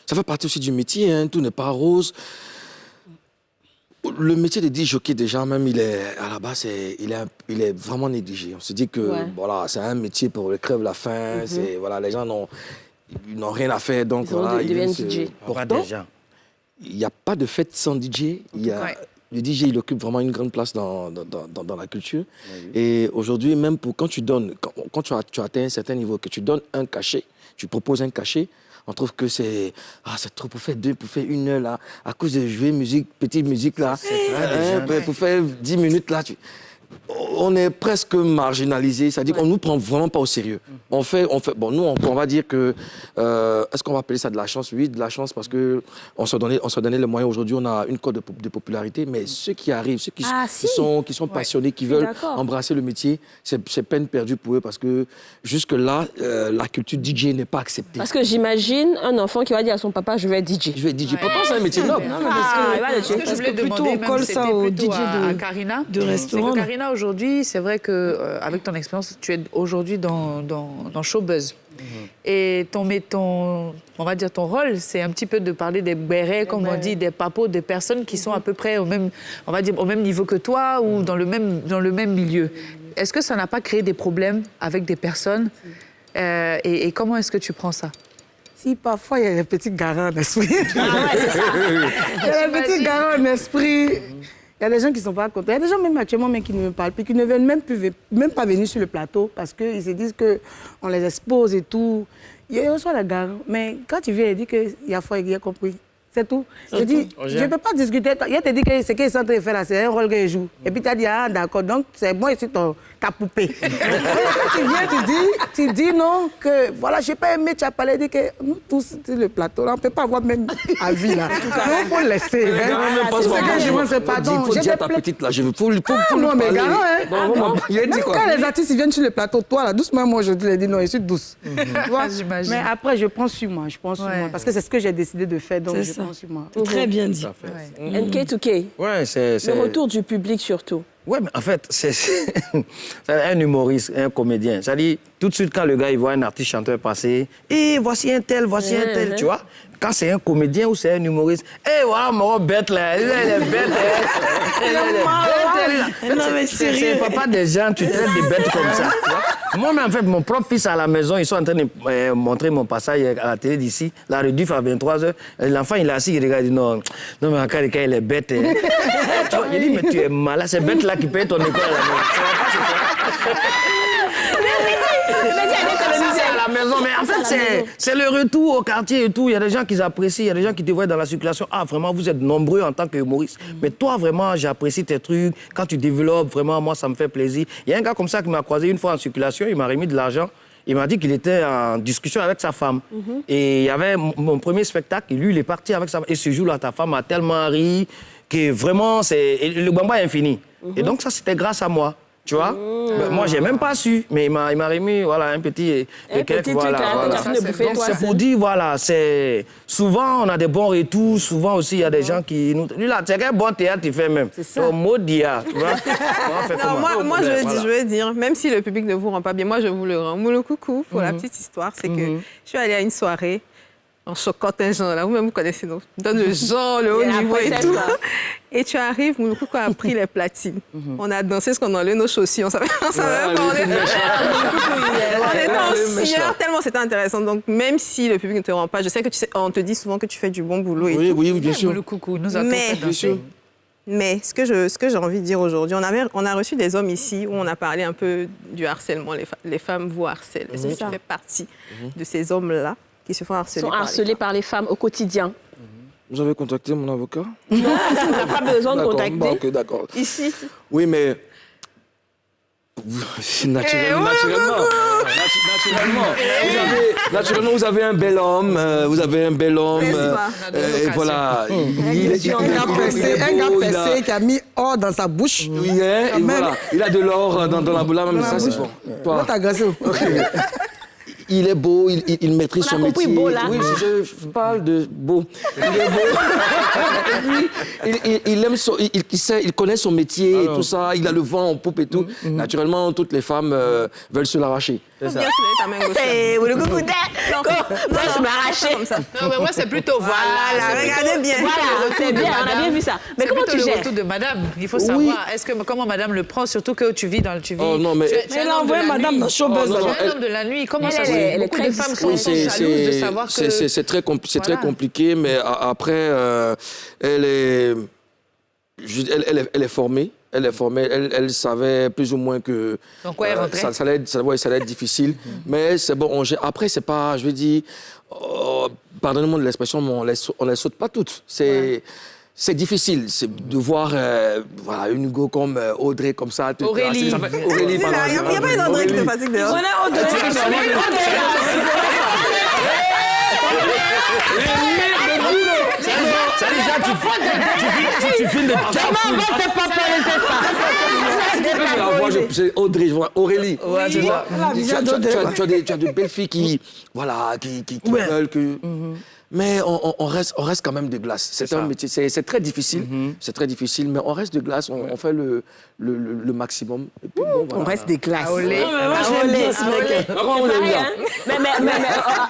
Speaker 9: Ça fait partie aussi du métier, hein. Tout n'est pas rose. Le métier de DJ jockey, déjà, même, à la base, il est vraiment négligé. On se dit que voilà, c'est un métier pour le crève la faim. Voilà, les gens n'ont rien à faire. Donc,
Speaker 1: ils deviennent DJ.
Speaker 9: Pourtant, il n'y a pas de fête sans DJ. Le DJ, il occupe vraiment une grande place dans la culture. Et aujourd'hui, même quand tu as atteint un certain niveau, que tu donnes un cachet, tu proposes un cachet, on trouve que c'est trop pour faire 1 heure là, à cause de jouer petite musique là, pour faire 10 minutes là. On est presque marginalisé, c'est-à-dire qu'on ne nous prend vraiment pas au sérieux. On fait, bon, nous, on va dire que, est-ce qu'on va appeler ça de la chance? Oui, de la chance, parce qu'on se donnait les moyens. Aujourd'hui, on a une cote de popularité, mais ceux qui arrivent, ceux qui sont passionnés, qui veulent embrasser le métier, c'est peine perdue pour eux, parce que jusque-là, la culture DJ n'est pas acceptée.
Speaker 1: Parce que j'imagine un enfant qui va dire à son papa, je vais être DJ.
Speaker 9: Je vais être DJ. Pourtant, c'est un métier noble.
Speaker 4: Parce que plutôt, on colle ça au DJ de restaurant. Karina, aujourd'hui, c'est vrai qu'avec ton expérience, tu es aujourd'hui dans Showbuzz. Et on va dire ton rôle, c'est un petit peu de parler des bérets, comme on dit, des papos, des personnes qui sont à peu près au même niveau que toi ou dans le même milieu. Est-ce que ça n'a pas créé des problèmes avec des personnes et comment est-ce que tu prends ça?
Speaker 11: Si, parfois, il y a des petits garants d'esprit. Il y a des petits garants d'esprit. Il y a des gens qui ne sont pas contents. Il y a des gens même actuellement qui ne me parlent plus, qui ne veulent même pas venir sur le plateau parce qu'ils se disent qu'on les expose et tout. Il y a aussi la gare. Mais quand tu viens et dis qu'il y a foi et qu'il y a compris, c'est tout. Je dis, je ne peux pas discuter. Il te dit que ce qu'ils sont en train de faire là, c'est un rôle que je joue. Et puis tu as dit, ah d'accord, donc c'est moi ici ta poupée. Quand tu viens, tu dis non, que voilà, je n'ai pas aimé, tu as parlé, dit que nous tous sur le plateau, là, on ne peut pas avoir même avis là. Il faut laisser.
Speaker 9: C'est ce que je ne sais pas. Il faut dire à ta petite là, je veux
Speaker 11: non, mais garant, quand les artistes viennent sur le plateau, toi là, doucement, moi je dis non, je suis douce. Mais après, je prends sur moi, parce que c'est ce que j'ai décidé de faire, donc je prends sur moi.
Speaker 3: Très bien dit.
Speaker 1: NK2K.
Speaker 10: Ouais,
Speaker 1: le retour du public surtout.
Speaker 10: Oui, mais en fait, c'est un humoriste, un comédien. C'est-à-dire, tout de suite, quand le gars il voit un artiste chanteur passer, et voici un tel, tu vois. Quand c'est un comédien ou c'est un humoriste, voilà, mon bête là, elle est bête. Non, mais c'est pas des gens, tu traites des bêtes comme ça. Moi, mais en fait, mon propre fils à la maison, ils sont en train de montrer mon passage à la télé d'ici, la rediff à 23h. L'enfant, il est assis, il regarde, il dit non, mais quand il est bête. Tu vois, il dit, mais tu es malade, c'est bête là qui paye ton école à la maison. À la maison, mais en fait, c'est le retour au quartier et tout. Il y a des gens qui apprécient, il y a des gens qui te voient dans la circulation. Ah, vraiment, vous êtes nombreux en tant qu'humoriste. Mais toi, vraiment, j'apprécie tes trucs. Quand tu développes, vraiment, moi, ça me fait plaisir. Il y a un gars comme ça qui m'a croisé une fois en circulation, il m'a remis de l'argent. Il m'a dit qu'il était en discussion avec sa femme. Et il y avait mon premier spectacle, et lui, il est parti avec sa femme. Et ce jour-là, ta femme a tellement ri que vraiment, le bamba est infini. Et donc, ça, c'était grâce à moi. Tu vois, moi, j'ai même pas su, mais il m'a remis voilà, un petit truc, voilà. Donc, c'est pour dire, voilà, c'est... Souvent, on a des bons retours, souvent aussi, il y a des gens qui nous... Lui, là, c'est quel bon théâtre tu fais même. C'est ça. Au mot d'IA, tu vois.
Speaker 2: Moi, je veux dire, même si le public ne vous rend pas bien, moi, je vous le rends. Moulou coucou, pour la petite histoire, c'est que je suis allée à une soirée en chocotte un genre, là, vous-même vous connaissez, donc, donne le genre, le haut niveau et tout. Et tu arrives, Moulou a pris les platines. On a dansé ce qu'on enlevait nos chaussures, on savait pas, on était en sueur, tellement c'était intéressant. Donc, même si le public ne te rend pas, je sais que on te dit souvent que tu fais du bon boulot et tout.
Speaker 9: Oui, bien sûr.
Speaker 4: Moulou coucou, nous a fait danser.
Speaker 2: Mais ce que j'ai envie de dire aujourd'hui, on a reçu des hommes ici où on a parlé un peu du harcèlement, les femmes vous harcèlent. Est-ce que tu fais partie de ces hommes-là qui se font harceler
Speaker 1: par les femmes au quotidien?
Speaker 9: Vous avez contacté mon avocat?
Speaker 1: Non, on n'a pas besoin de contacter.
Speaker 9: Bon, ok, d'accord.
Speaker 1: Ici.
Speaker 9: Oui, mais... Naturellement, vous avez un bel homme, et voilà.
Speaker 11: Un gars percé qui a mis or dans sa bouche.
Speaker 9: Oui, et voilà. Il a de l'or dans la boule, même ça, c'est bon.
Speaker 11: Toi, t'as agressé.
Speaker 9: Il est beau, il maîtrise son métier.
Speaker 1: Beau, là.
Speaker 9: Oui, je parle de beau. Il est beau. Et puis, il aime il connaît son métier et tout ça. Il a le vent en poupe et tout. Naturellement, toutes les femmes veulent se l'arracher.
Speaker 2: Bien soulever ta main gauche.
Speaker 1: Ou le coucou moi, je m'arrachais.
Speaker 4: Non, mais moi, c'est plutôt
Speaker 2: voilà. Regardez bien.
Speaker 1: Voilà, c'est bien, on a bien vu ça. Mais comment tu gères?
Speaker 4: Le retour de madame, il faut savoir. Comment madame le prend, surtout que tu vis dans le...
Speaker 9: Oh non, mais...
Speaker 3: Elle a envoyé madame dans Showbuzz.
Speaker 4: Tu es un homme de la nuit. Comment ça se fait? Beaucoup de femmes sont jalouses de savoir que...
Speaker 9: C'est très compliqué, mais après, elle est formée. Elle savait plus ou moins que ça allait être difficile. Mais c'est bon, après, c'est pas, je veux dire, pardonnez-moi de l'expression, mais on les saute pas toutes. C'est difficile de voir une go comme Audrey, comme ça.
Speaker 4: Aurélie.
Speaker 9: Aurélie, pardon.
Speaker 2: Il n'y a pas une Audrey qui te fatigue dehors.
Speaker 10: Ça déjà, tu filmes de partout.
Speaker 9: C'est Audrey, je vois Aurélie.
Speaker 10: Ouais, c'est ça.
Speaker 9: Tu as de belles filles qui veulent que... Mais on reste quand même de glace. C'est un métier, c'est très difficile. C'est très difficile, mais on reste de glace, on fait le maximum. Et puis, bon, voilà.
Speaker 11: On reste des glaces.
Speaker 1: Mais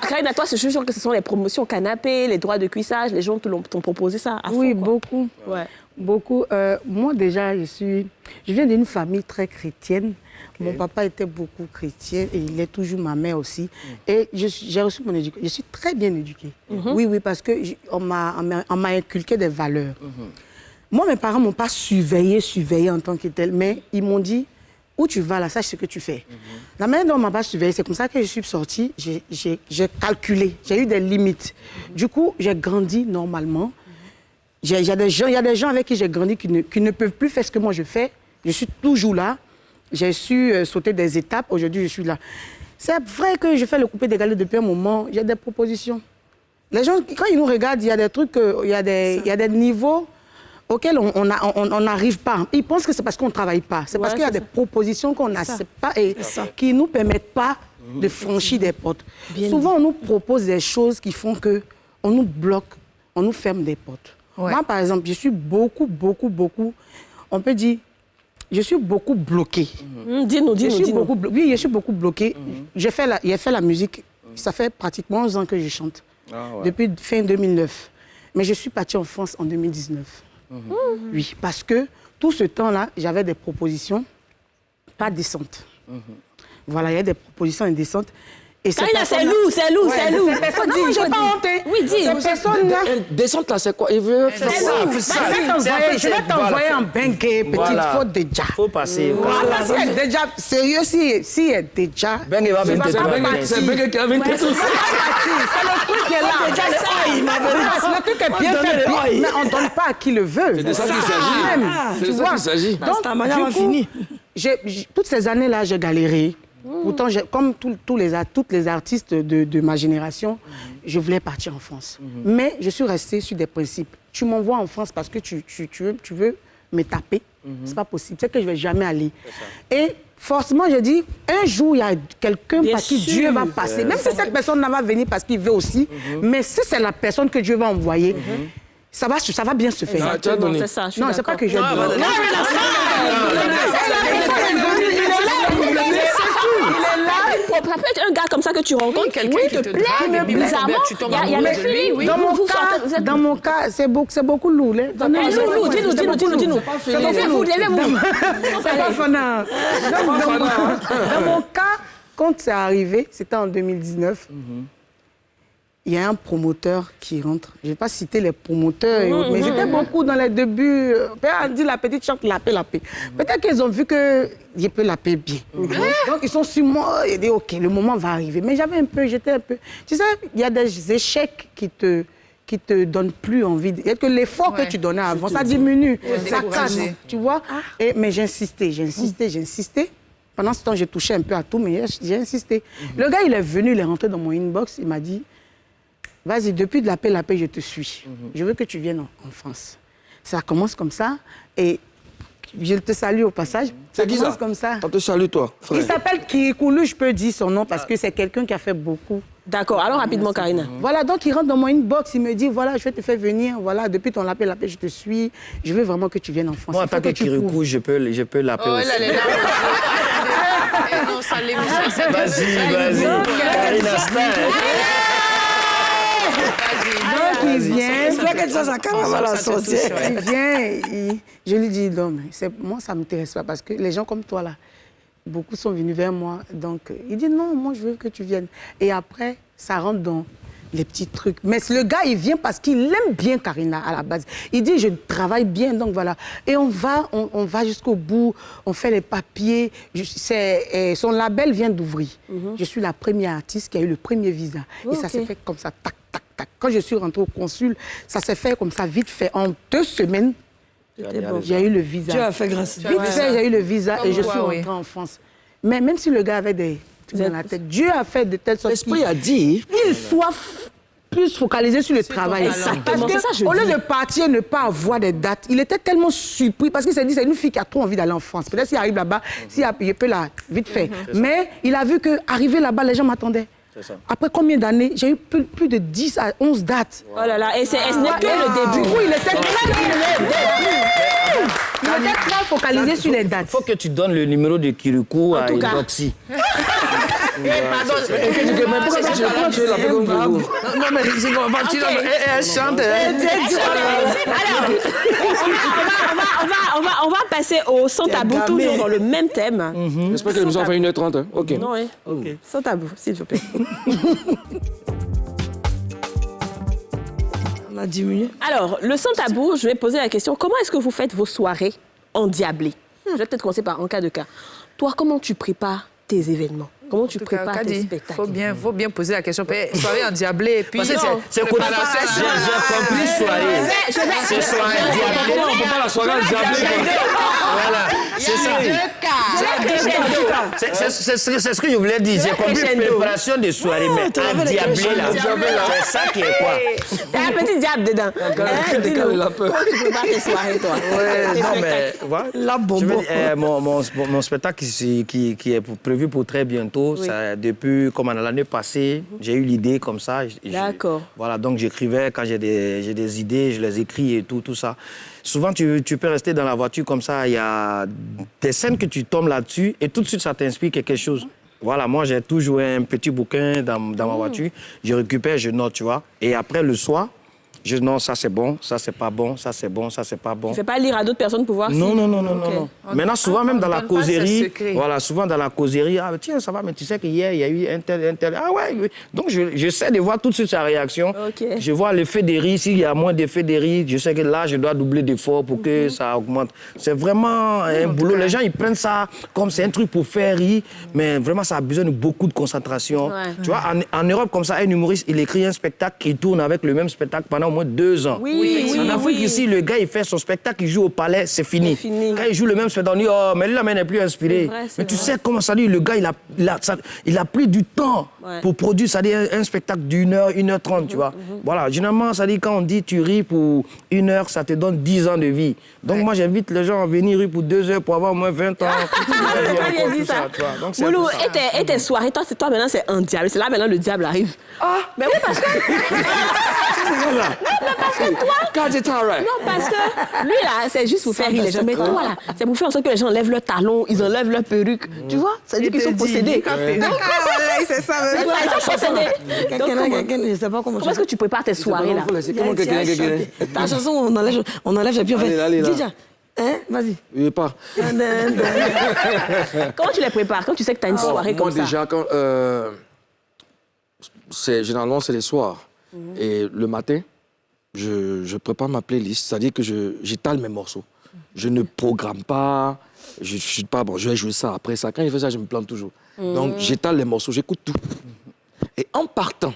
Speaker 1: Karine, toi, je suis sûre que ce sont les promotions canapé, les droits de cuissage, les gens t'ont proposé ça à fond.
Speaker 11: Oui, beaucoup.
Speaker 1: Ouais.
Speaker 11: Beaucoup. Moi, déjà, je viens d'une famille très chrétienne. Okay. Mon papa était beaucoup chrétien et il est toujours ma mère aussi. Et j'ai reçu mon éducation. Je suis très bien éduquée. Oui, parce qu'on m'a inculqué des valeurs. Moi, mes parents ne m'ont pas surveillée en tant que telle, mais ils m'ont dit, où tu vas là, sache ce que tu fais. La manière dont on ne m'a pas surveillée, c'est comme ça que je suis sortie. J'ai calculé, j'ai eu des limites. Du coup, j'ai grandi normalement. Il y a des gens avec qui j'ai grandi qui ne peuvent plus faire ce que moi je fais. Je suis toujours là. J'ai su sauter des étapes. Aujourd'hui, je suis là. C'est vrai que je fais le coupé décalé depuis un moment. J'ai des propositions. Les gens, quand ils nous regardent, il y a des trucs, il y a des niveaux auxquels on n'arrive pas. Ils pensent que c'est parce qu'on ne travaille pas. C'est parce qu'il y a des propositions qu'on n'accepte pas et qui ne nous permettent pas de franchir des portes. Souvent, on nous propose des choses qui font qu'on nous bloque, on nous ferme des portes. Moi, par exemple, je suis beaucoup, on peut dire, je suis beaucoup bloquée.
Speaker 1: Dis-nous.
Speaker 11: Oui, je suis beaucoup bloquée. J'ai fait la musique, ça fait pratiquement 11 ans que je chante, depuis fin 2009. Mais je suis partie en France en 2019. Oui, parce que tout ce temps-là, j'avais des propositions pas décentes. Voilà, il y a des propositions indécentes.
Speaker 1: Karine, c'est loup. Non,
Speaker 11: j'ai pas honte.
Speaker 1: Oui, dis.
Speaker 11: Cette personne-là...
Speaker 9: Descente, là, c'est quoi? Il veut faire ça.
Speaker 11: Je vais t'envoyer en bengue, petite faute déjà.
Speaker 10: Faut passer.
Speaker 11: Voilà, si elle est déjà... Sérieux, si elle est déjà...
Speaker 10: Bengue va venir.
Speaker 9: C'est Bengue qui a venir.
Speaker 11: C'est le truc qui est là. Le truc est bien fait, mais on ne donne pas à qui le veut.
Speaker 9: C'est de ça qu'il s'agit. C'est de ça qu'il s'agit.
Speaker 11: Donc, du coup, toutes ces années-là, j'ai galéré. Pourtant, comme toutes les artistes de ma génération, je voulais partir en France. Mais je suis restée sur des principes. Tu m'envoies en France parce que tu veux me taper. C'est pas possible. C'est que je vais jamais aller. Et forcément, je dis, un jour, il y a quelqu'un par qui Dieu va passer. Même si cette personne va venir parce qu'il veut aussi, mais si c'est la personne que Dieu va envoyer, ça va bien se faire.
Speaker 1: C'est ça,
Speaker 11: non, c'est pas que je...
Speaker 1: Ça peut être un gars comme ça que tu rencontres, quelqu'un qui te plaît, mais bizarrement, il y a le feeling.
Speaker 11: Dans mon cas, c'est beaucoup lourd.
Speaker 1: Dis-nous.
Speaker 11: C'est pas fanat. Dans mon cas, quand c'est arrivé, c'était en 2019, il y a un promoteur qui rentre. Je ne vais pas citer les promoteurs, mais ils étaient beaucoup dans les débuts. On dit la petite chante la paix. Peut-être qu'ils ont vu que je peux la paix bien. Donc ils sont sur moi et disent OK, le moment va arriver. Mais j'étais un peu. Tu sais, il y a des échecs qui te donnent plus envie. Et que l'effort que tu donnais avant, ça diminue, ça casse, tu vois. Mais j'ai insisté. Pendant ce temps, j'ai touché un peu à tout, mais j'ai insisté. Le gars, il est venu, il est rentré dans mon inbox, il m'a dit, vas-y, depuis de la paix, je te suis. Je veux que tu viennes en France. Ça commence comme ça, et je te salue au passage.
Speaker 9: C'est qui ça?
Speaker 11: Comme ça.
Speaker 9: On te salue, toi, frère.
Speaker 11: Il s'appelle Kirikoulou, je peux dire son nom, parce que c'est quelqu'un qui a fait beaucoup.
Speaker 1: D'accord, alors rapidement, Karina.
Speaker 11: Voilà, donc il rentre dans mon inbox, il me dit, voilà, je vais te faire venir, voilà, depuis ton appel, je te suis, je veux vraiment que tu viennes en France.
Speaker 10: Moi, en tant que Kirikou, je peux l'appeler aussi.
Speaker 4: Non, ça l'émission.
Speaker 10: Vas-y. Karina Style.
Speaker 11: Donc, il vient.
Speaker 3: J'espère que tu as sa caméra la sorcière.
Speaker 11: Il vient, je lui dis, non, mais moi, ça ne m'intéresse pas parce que les gens comme toi, là, beaucoup sont venus vers moi. Donc, il dit, non, moi, je veux que tu viennes. Et après, ça rentre dans les petits trucs. Mais le gars, il vient parce qu'il aime bien Karina à la base. Il dit, je travaille bien, donc voilà. Et on va jusqu'au bout, on fait les papiers. Son label vient d'ouvrir. Je suis la première artiste qui a eu le premier visa. Et ça s'est fait comme ça, tac, tac, tac. Quand je suis rentrée au consul, ça s'est fait comme ça, vite fait. En 2 semaines, j'ai eu le visa.
Speaker 3: Dieu a fait grâce.
Speaker 11: Vite fait, j'ai eu le visa et je suis rentrée en France. Mais même si le gars avait des trucs dans la tête, Dieu a fait de telle sorte
Speaker 9: L'esprit a dit
Speaker 11: qu'il soit plus focalisé sur le travail.
Speaker 1: Exactement,
Speaker 11: Parce
Speaker 1: c'est ça, je
Speaker 11: qu'au lieu
Speaker 1: dis.
Speaker 11: de partir, ne pas avoir des dates, il était tellement surpris parce qu'il s'est dit, c'est une fille qui a trop envie d'aller en France. Peut-être s'il arrive là-bas, il peut là, vite fait. Mais il a vu qu'arriver là-bas, les gens m'attendaient. Après combien d'années? J'ai eu plus de 10 à 11 dates.
Speaker 1: Oh là là, et ce n'est que le début.
Speaker 11: Du coup, il était très focalisé sur les dates.
Speaker 10: Il faut que tu donnes le numéro de Kirikou à Indoxy.
Speaker 9: Pardon, pourquoi tu es là comme vous? Non, mais elle chante.
Speaker 1: Alors, on va passer au sans tabou, toujours dans le même thème.
Speaker 9: J'espère que nous avons fait 1h30. Hein? OK.
Speaker 1: Non, oui. Sans tabou, s'il vous plaît.
Speaker 3: On a 10 minutes.
Speaker 1: Alors, le sans tabou, je vais poser la question, comment est-ce que vous faites vos soirées endiablées? Je vais peut-être commencer par un cas de cas. Toi, comment tu prépares tes événements? Comment tu prépares tes spectacles?
Speaker 4: Faut bien poser la question. Soirée endiablée et puis...
Speaker 10: C'est quoi j'ai compris soirée. C'est soirée endiablée.
Speaker 9: On ne peut pas la soirée endiablée.
Speaker 10: Voilà, c'est ça. C'est ce que je voulais dire. J'ai compris préparation de soirée, mais endiablée, là. C'est ça qui est quoi?
Speaker 1: Il y a un petit diable dedans. Comment tu prépares tes soirées, toi?
Speaker 10: Non, mais voilà.
Speaker 3: La bombe.
Speaker 10: Mon spectacle qui est prévu pour très bientôt, ça, depuis comme l'année passée, j'ai eu l'idée comme ça.
Speaker 1: D'accord.
Speaker 10: Voilà, donc j'écrivais quand j'ai des idées, je les écris et tout ça. Souvent, tu peux rester dans la voiture comme ça, il y a des scènes que tu tombes là-dessus et tout de suite, ça t'inspire quelque chose. Voilà, moi, j'ai toujours un petit bouquin dans ma voiture. Je récupère, je note, tu vois. Et après, le soir, non, ça c'est bon, ça c'est pas bon, ça c'est bon, ça c'est pas bon.
Speaker 1: Tu ne fais pas lire à d'autres personnes pour voir si...
Speaker 10: Non. Maintenant, souvent, même dans la causerie, voilà, souvent dans la causerie, ah tiens, ça va, mais tu sais qu'hier, il y a eu un tel. Ah ouais. Donc, j'essaie de voir tout de suite sa réaction. Okay. Je vois l'effet des rires. S'il y a moins d'effet des rires, je sais que là, je dois doubler d'efforts pour que ça augmente. C'est vraiment un boulot. Les gens, ils prennent ça comme c'est un truc pour faire rire, mais vraiment, ça a besoin de beaucoup de concentration. Ouais. Tu vois, en Europe, comme ça, un humoriste, il écrit un spectacle qui tourne avec le même spectacle pendant au moins 2 ans. En Afrique, ici, le gars, il fait son spectacle, il joue au palais, c'est fini. Quand il joue le même spectacle, on dit, oh, mais lui, là, il n'est plus inspiré. Mais tu sais comment ça dit, le gars, il a pris du temps pour produire, ça dit, un spectacle d'1h, 1h30, tu vois. Voilà, généralement, ça dit, quand on dit, tu ris pour 1 heure, ça te donne 10 ans de vie. Donc, moi, j'invite les gens à venir rire pour 2 heures pour avoir au moins 20 ans.
Speaker 1: Moulou, et tes soirées, toi, maintenant, c'est un diable. C'est là, maintenant, le diable arrive. Ah, mais oui, parce que... parce que toi... Non, parce que lui, là, c'est juste pour faire rire les gens. Mais toi, là, c'est pour faire en sorte que les gens enlèvent leurs talons, ils enlèvent leur perruque. Tu vois? Ça veut dire qu'ils sont possédés.
Speaker 11: C'est ça.
Speaker 1: Ils sont possédés.
Speaker 3: Je sais pas comment...
Speaker 1: Comment est-ce que tu prépares tes soirées, là?
Speaker 9: Comment quelqu'un...
Speaker 3: Ta chanson, on enlève et puis on fait... Déjà. Hein? Vas-y.
Speaker 9: Il pas.
Speaker 1: Comment tu les prépares quand tu sais que tu as une soirée comme ça?
Speaker 9: Moi, déjà, généralement, c'est les soirs. Et le matin, je prépare ma playlist. C'est-à-dire que j'étale mes morceaux. Je ne programme pas. Je ne suis pas, bon, je vais jouer ça après ça. Quand je fais ça, je me plante toujours. Donc, j'étale les morceaux, j'écoute tout. Et en partant,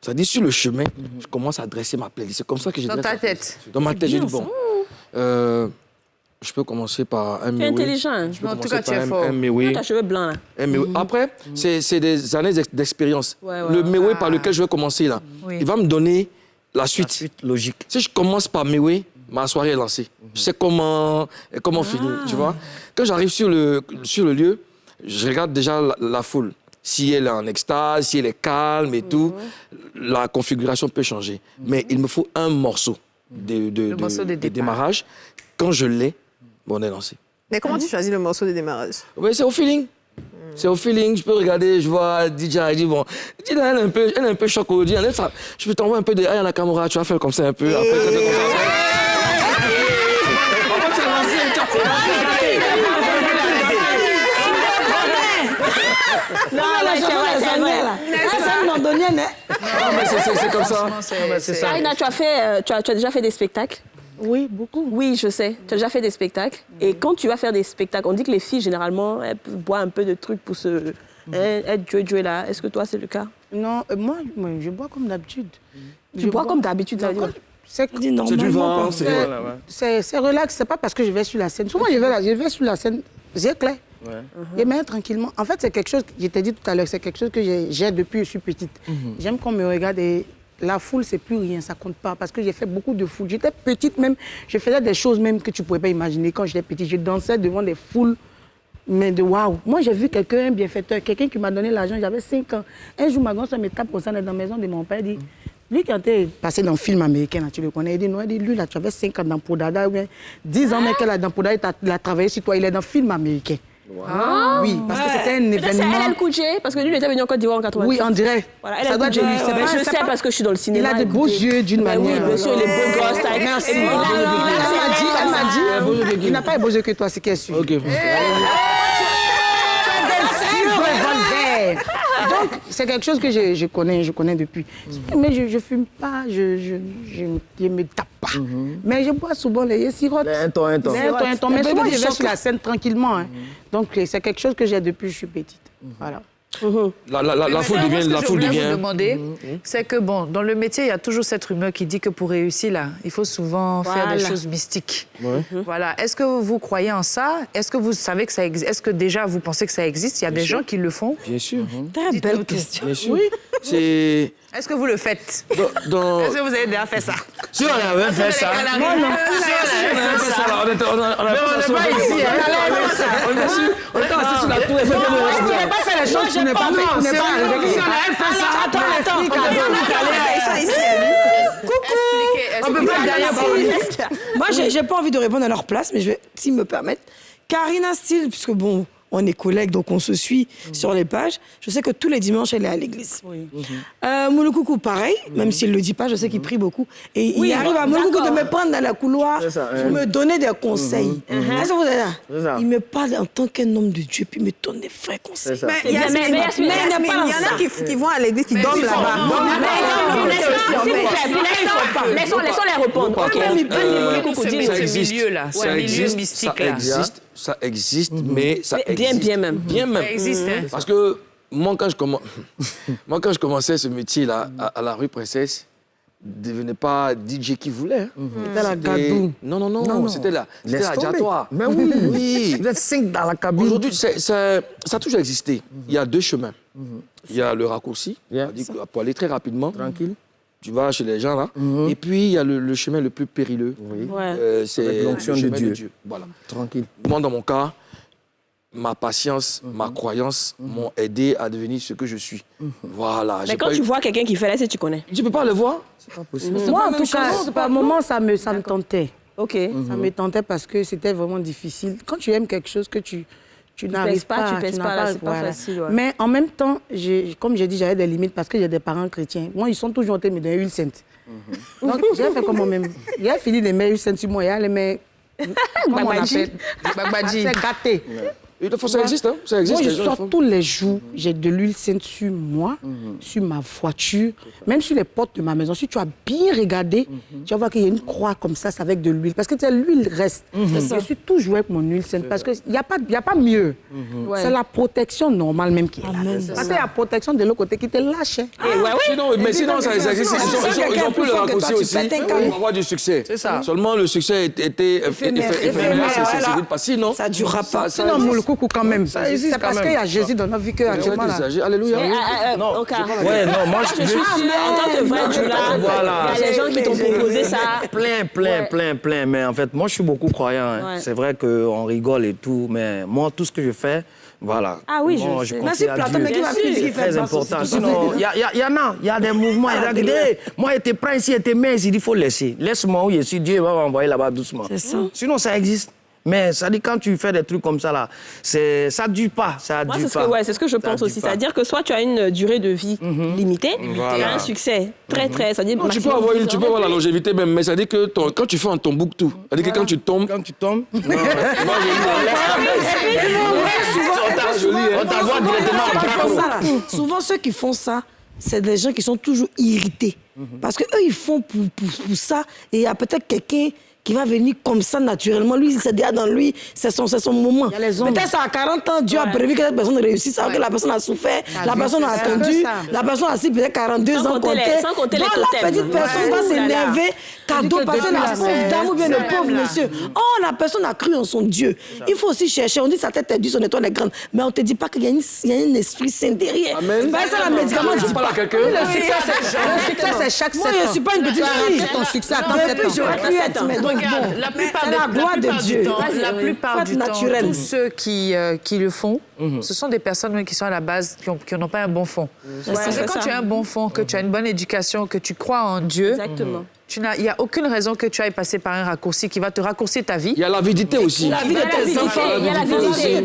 Speaker 9: c'est-à-dire sur le chemin, je commence à dresser ma playlist. C'est comme ça que je dresse.
Speaker 4: Dans ta tête?
Speaker 9: Dans ma tête, j'ai dit, bon... je peux commencer par un
Speaker 1: Mewé. Tu es intelligent.
Speaker 4: En tout cas, tu es fort.
Speaker 1: Tu as les cheveux blancs, là.
Speaker 9: Après, c'est des années d'expérience. Le Mewé par lequel je vais commencer, là, il va me donner la suite logique. Si je commence par Mewé, ma soirée est lancée. Je sais comment finir, tu vois. Quand j'arrive sur le lieu, je regarde déjà la foule. Si elle est en extase, si elle est calme et tout, la configuration peut changer. Mais il me faut un morceau de démarrage. Quand je l'ai, on est lancé.
Speaker 2: Mais comment tu choisis le morceau de démarrage?
Speaker 9: Oui, c'est au feeling. C'est au feeling, je peux regarder, je vois DJ, elle dit bon, elle est un peu choc au dit, je peux t'envoyer un peu de Aya Nakamura, tu vas faire comme ça un peu, après tu fais comme ça.
Speaker 3: Non, c'est vrai. C'est une londonienne, hein?
Speaker 9: Non, mais c'est comme ça.
Speaker 1: Karina, tu as déjà fait des spectacles?
Speaker 11: Oui, beaucoup.
Speaker 1: Oui, je sais. Tu as déjà fait des spectacles. Et quand tu vas faire des spectacles, on dit que les filles, généralement, elles boivent un peu de trucs pour se... être jouées là. Est-ce que toi, c'est le cas?
Speaker 11: Non, moi, je bois comme d'habitude.
Speaker 1: Tu bois comme d'habitude, ça veut dire?
Speaker 11: C'est
Speaker 9: du vin,
Speaker 11: c'est relax. C'est pas parce que je vais sur la scène. Souvent, je vais sur la scène, j'éclaire. Et mais tranquillement. En fait, c'est quelque chose, je t'ai dit tout à l'heure, c'est quelque chose que j'ai depuis que je suis petite. J'aime qu'on me regarde et la foule, c'est plus rien, ça compte pas. Parce que j'ai fait beaucoup de foule. J'étais petite même, je faisais des choses même que tu pouvais pas imaginer quand j'étais petite. Je dansais devant des foules, mais de waouh. Moi, j'ai vu quelqu'un, un bienfaiteur, quelqu'un qui m'a donné l'argent, j'avais 5 ans. Un jour, ma grand-soeur me tape au sein de la maison de mon père, dit, lui qui était passé dans le film américain, là, tu le connais, il dit, non, il dit, lui, là, tu avais 5 ans dans Podada, ou bien 10 ans, mais qu'elle a dans Podada, il a travaillé sur toi, il est dans le film américain.
Speaker 1: Wow.
Speaker 11: Oui, parce que c'était un événement.
Speaker 1: C'est elle le Koudjé, parce que lui, il était venu en Côte d'Ivoire en 80.
Speaker 11: Oui, on dirait.
Speaker 1: Voilà, elle a je sais parce que je suis dans le cinéma.
Speaker 11: Il a des beaux yeux d'une manière.
Speaker 1: Oui, bien sûr, il est beau gosse.
Speaker 11: Merci. Elle m'a dit, il n'a pas les beaux yeux que toi, c'est qu'elle suit.
Speaker 9: Ok.
Speaker 11: Donc, c'est quelque chose que je connais depuis. Mais je ne fume pas, je me tape pas. Mais je bois souvent les sirotes.
Speaker 10: Un temps.
Speaker 11: Mais souvent, je vais sur la scène tranquillement. Donc, c'est quelque chose que j'ai depuis que je suis petite. Voilà.
Speaker 9: La foule devient.
Speaker 4: Ce que je voulais vous demander, c'est que bon, dans le métier, il y a toujours cette rumeur qui dit que pour réussir là, il faut souvent faire des choses mystiques. Voilà. Est-ce que vous croyez en ça? Est-ce que vous savez que ça existe? Est-ce que déjà vous pensez que ça existe? Il y a des gens qui le font?
Speaker 9: Bien sûr.
Speaker 3: T'as une belle question.
Speaker 9: Bien sûr.
Speaker 11: Oui.
Speaker 9: C'est.
Speaker 4: Est-ce que vous le faites?
Speaker 9: Est-ce
Speaker 4: que vous avez déjà fait ça?
Speaker 10: Si on avait fait ça.
Speaker 11: Non.
Speaker 9: On était ici. On était assis sur la tour.
Speaker 11: On n'a pas fait les choses qui n'est pas fait. On n'est pas arrivé. Si on avait fait ça, attends.
Speaker 4: Coucou. On peut pas derrière.
Speaker 3: Moi, j'ai pas envie de répondre à leur place, mais je vais, s'ils me permettent. Karina Steele, puisque bon, on est collègues, donc on se suit sur les pages. Je sais que tous les dimanches, elle est à l'église. Mouloukoukou, pareil, même s'il ne le dit pas, je sais qu'il prie beaucoup. Et il arrive à Mouloukoukou de me prendre dans la couloir pour me donner des conseils. Est-ce que vous êtes là? Il me parle en tant qu'un homme de Dieu, puis il me donne des vrais conseils.
Speaker 2: Mais il y en a qui vont à l'église, qui dorment là-bas.
Speaker 1: Laissons-les répondre.
Speaker 9: Ça existe.
Speaker 4: Ce milieu mystique là.
Speaker 9: Ça existe, mais ça existe.
Speaker 1: Bien même.
Speaker 4: Ça existe.
Speaker 9: Parce que moi, quand je commençais ce métier-là, à la rue Princesse, ne devenait pas DJ qui voulait.
Speaker 11: C'était la Gadou.
Speaker 9: Non, c'était la Diatoire.
Speaker 10: Mais oui. Vous êtes 5 dans la cabine.
Speaker 9: Aujourd'hui, ça a toujours existé. Il y a 2 chemins. Il y a le raccourci, pour aller très rapidement.
Speaker 10: Tranquille.
Speaker 9: Tu vas chez les gens, là. Et puis, il y a le chemin le plus périlleux. C'est
Speaker 10: l'onction de Dieu.
Speaker 9: Voilà.
Speaker 10: Tranquille.
Speaker 9: Moi, dans mon cas, ma patience, ma croyance m'ont aidé à devenir ce que je suis. Voilà.
Speaker 1: Mais quand tu vois quelqu'un qui fait là, tu connais.
Speaker 9: Tu peux pas le voir.
Speaker 10: C'est pas possible.
Speaker 11: Moi, en tout cas, par moment, ça me tentait.
Speaker 1: OK.
Speaker 11: Ça me tentait parce que c'était vraiment difficile. Quand tu aimes quelque chose que tu n'arrives pas,
Speaker 1: tu pèses pas, c'est pas facile.
Speaker 11: Mais en même temps, comme j'ai dit, j'avais des limites parce que j'ai des parents chrétiens. Moi, ils sont toujours en train de me donner huile sainte. Donc, j'ai fait comme moi-même. Il a fini de mettre huile sainte sur moi. Il a les mettre... Comment on appelle? C'est gâté.
Speaker 9: Ça existe, hein? Ça existe.
Speaker 11: Moi, je sors tous les jours, j'ai de l'huile sainte sur moi, sur ma voiture, même sur les portes de ma maison. Si tu as bien regardé, tu vas voir qu'il y a une croix comme ça, c'est avec de l'huile. Parce que l'huile reste. Je suis toujours avec mon huile sainte parce qu'il n'y a pas mieux. C'est la protection normale même qui est là. Parce que c'est la protection de l'autre côté qui te lâche.
Speaker 9: Sinon, ça existe. Ils ont pu le raccourci aussi pour avoir du succès. Seulement, le succès était éphémère. Sinon,
Speaker 3: ça ne durera pas.
Speaker 11: Sinon, coucou quand même. C'est parce qu'il y a Jésus dans notre vie que actuellement là.
Speaker 9: Alléluia.
Speaker 10: Non, moi je
Speaker 1: suis en tant que vrai Dieu là. Il y a des gens qui t'ont proposé ça.
Speaker 10: Plein. Mais en fait, moi je suis beaucoup croyant. C'est vrai qu'on rigole et tout, mais moi tout ce que je fais, voilà.
Speaker 1: Ah oui, je sais.
Speaker 3: Merci Platon, mais qui va plus
Speaker 10: c'est très important. Sinon, il y a des mouvements. Moi, je te prends ici, je te mets ici, il faut laisser. Laisse-moi où je suis, Dieu va m'envoyer là-bas doucement.
Speaker 3: C'est ça.
Speaker 10: Sinon, ça existe. Mais ça dit, quand tu fais des trucs comme ça, là, ça ne dure pas.
Speaker 1: Moi, c'est ce que je pense aussi. C'est-à-dire que soit tu as une durée de vie limitée, tu as un succès très, très...
Speaker 9: Tu peux avoir la longévité même, mais ça dit que quand tu fais un Tombouctou, ça dit que quand tu tombes...
Speaker 10: Quand tu tombes...
Speaker 3: Souvent, ceux qui font ça, c'est des gens qui sont toujours irrités. Parce qu'eux, ils font pour ça. Et il y a peut-être quelqu'un qui va venir comme ça naturellement. Lui, c'est déjà dans lui, c'est son moment. Peut-être ça à 40 ans, Dieu a prévu que cette personne réussisse, alors que la personne a souffert, la personne a attendu, la personne a assis peut-être 42 ans.
Speaker 1: Sans compter les
Speaker 3: la petite personne va s'énerver, cadeau, parce que la pauvre dame ou bien le pauvre monsieur. Oh, la personne a cru en son Dieu. Il faut aussi chercher. On dit sa tête est dure, son étoile est grande. Mais on ne te dit pas qu'il y a un esprit saint derrière.
Speaker 9: Amen.
Speaker 3: Ça, la médicament,
Speaker 9: je parle à quelqu'un.
Speaker 11: Le succès, c'est chaque 7 ans.
Speaker 3: Moi, je ne suis pas une petite fille.
Speaker 11: Ton succès, attends 7 ans.
Speaker 3: J'aurais pu être, mais donc bon.
Speaker 4: La plupart
Speaker 3: c'est la gloire de Dieu.
Speaker 4: La plupart du temps, tous ceux qui le font, ce sont des personnes qui sont à la base, qui n'ont pas un bon fond. Parce que quand tu as un bon fond, que tu as une bonne éducation, que tu crois en Dieu...
Speaker 1: Exactement.
Speaker 4: Il n'y a aucune raison que tu ailles passer par un raccourci qui va te raccourcir ta vie.
Speaker 9: Il y a l'avidité aussi.
Speaker 3: La vie de tes enfants.
Speaker 1: Il y a l'avidité.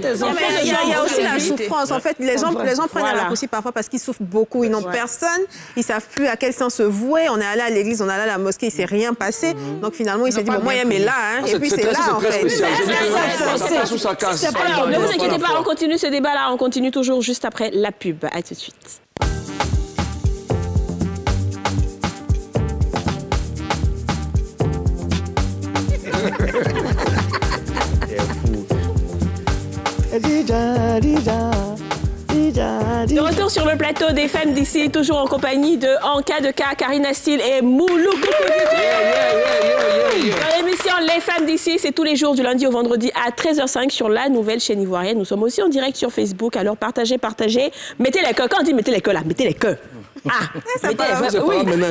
Speaker 2: Il y a aussi la souffrance. En fait, les gens prennent un raccourci parfois parce qu'ils souffrent beaucoup. Ils n'ont personne. Ils ne savent plus à quel sens se vouer. On est allé à l'église, on est allé à la mosquée, il ne s'est rien passé. Donc finalement, il s'est dit, bon, moi, il est là. Et puis c'est là, en fait.
Speaker 1: Ne vous inquiétez pas, on continue ce débat-là. On continue toujours juste après la pub. À tout de suite. De retour sur le plateau des femmes d'ici, toujours en compagnie de Anka de K, Karina Steele et Moulou. Dans l'émission Les femmes d'ici, c'est tous les jours du lundi au vendredi à 13h05 sur la nouvelle chaîne ivoirienne. Nous sommes aussi en direct sur Facebook, alors partagez. Mettez les cœurs. Quand on dit mettez les cœurs là, mettez les cœurs. Ah, mettez les cœurs. Oui. Non,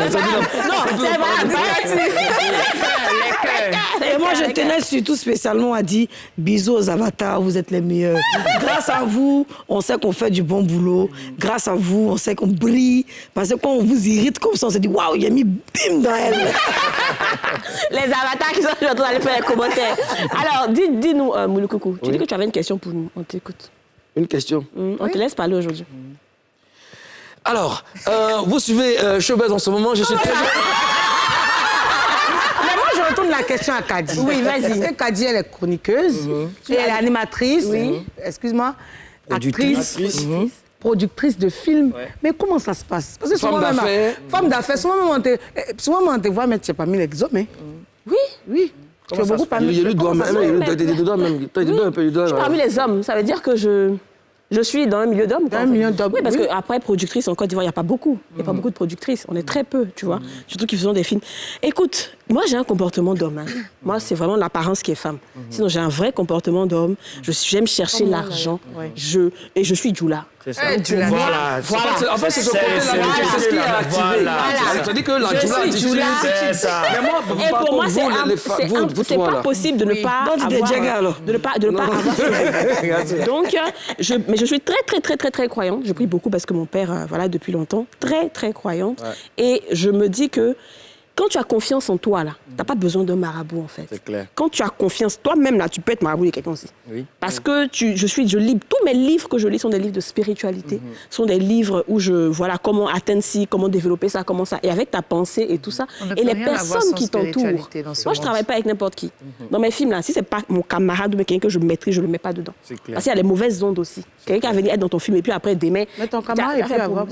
Speaker 1: c'est
Speaker 3: Et moi, je tenais surtout spécialement à dire bisous aux avatars, vous êtes les meilleurs. Grâce à vous, on sait qu'on fait du bon boulot. Grâce à vous, on sait qu'on brille. Parce que quand on vous irrite comme ça, on se dit waouh, il y a mis bim dans elle.
Speaker 1: Les avatars qui sont en train d'aller faire les commentaires. Alors, dis-nous, Mouloukoukou, tu dis que tu avais une question pour nous. On t'écoute.
Speaker 9: Une question.
Speaker 1: On te laisse parler aujourd'hui.
Speaker 9: Alors, vous suivez Showbuzz en ce moment, je suis très...
Speaker 11: Je retourne la question à Kadi.
Speaker 1: Oui, vas-y.
Speaker 11: Parce que Kadi, elle est chroniqueuse, elle est animatrice, excuse-moi, actrice, productrice de films. Ouais. Mais comment ça se passe? Parce que
Speaker 9: femme d'affaires.
Speaker 11: Femme d'affaires, souvent on te voit, mais tu n'as pas mis l'examen. Oui. Tu as beaucoup parmi les hommes.
Speaker 1: Parmi les hommes, ça veut dire que je suis dans un milieu d'hommes.
Speaker 11: Dans un milieu d'hommes.
Speaker 1: Oui, parce qu'après, productrice en Côte d'Ivoire, il n'y a pas beaucoup. Il n'y a pas beaucoup de productrices. On est très peu, tu vois. Surtout qui faisons des films. Écoute, moi, j'ai un comportement d'homme. Moi, c'est vraiment l'apparence qui est femme. Sinon, j'ai un vrai comportement d'homme. J'aime chercher l'argent. Je suis Djoula.
Speaker 9: C'est ça. Voilà. En fait, c'est ce côté-là. C'est ce qui est activé. C'est-à-dire que la Djoula,
Speaker 1: c'est ça. Et pour moi, c'est pas possible de ne pas avoir Donc, mais je suis très croyante. Je prie beaucoup parce que mon père, depuis longtemps, très croyante. Et je me dis que quand tu as confiance en toi, là, tu n'as pas besoin d'un marabout, en fait.
Speaker 9: C'est clair.
Speaker 1: Quand tu as confiance, toi-même, là, tu peux être marabout de quelqu'un aussi.
Speaker 9: Oui.
Speaker 1: Parce que je lis, tous mes livres que je lis sont des livres de spiritualité. Sont des livres où comment atteindre ci, comment développer ça, comment ça. Et avec ta pensée et tout ça. Et les personnes qui t'entourent. Moi, je ne travaille pas avec n'importe qui. Dans mes films, là, si ce n'est pas mon camarade ou quelqu'un que je maîtrise, je ne le mets pas dedans. C'est clair. Parce qu'il y a les mauvaises ondes aussi. Quelqu'un qui va venir être dans ton film et puis après, demain...
Speaker 11: Mais ton camarade, il peut avoir...
Speaker 1: Non,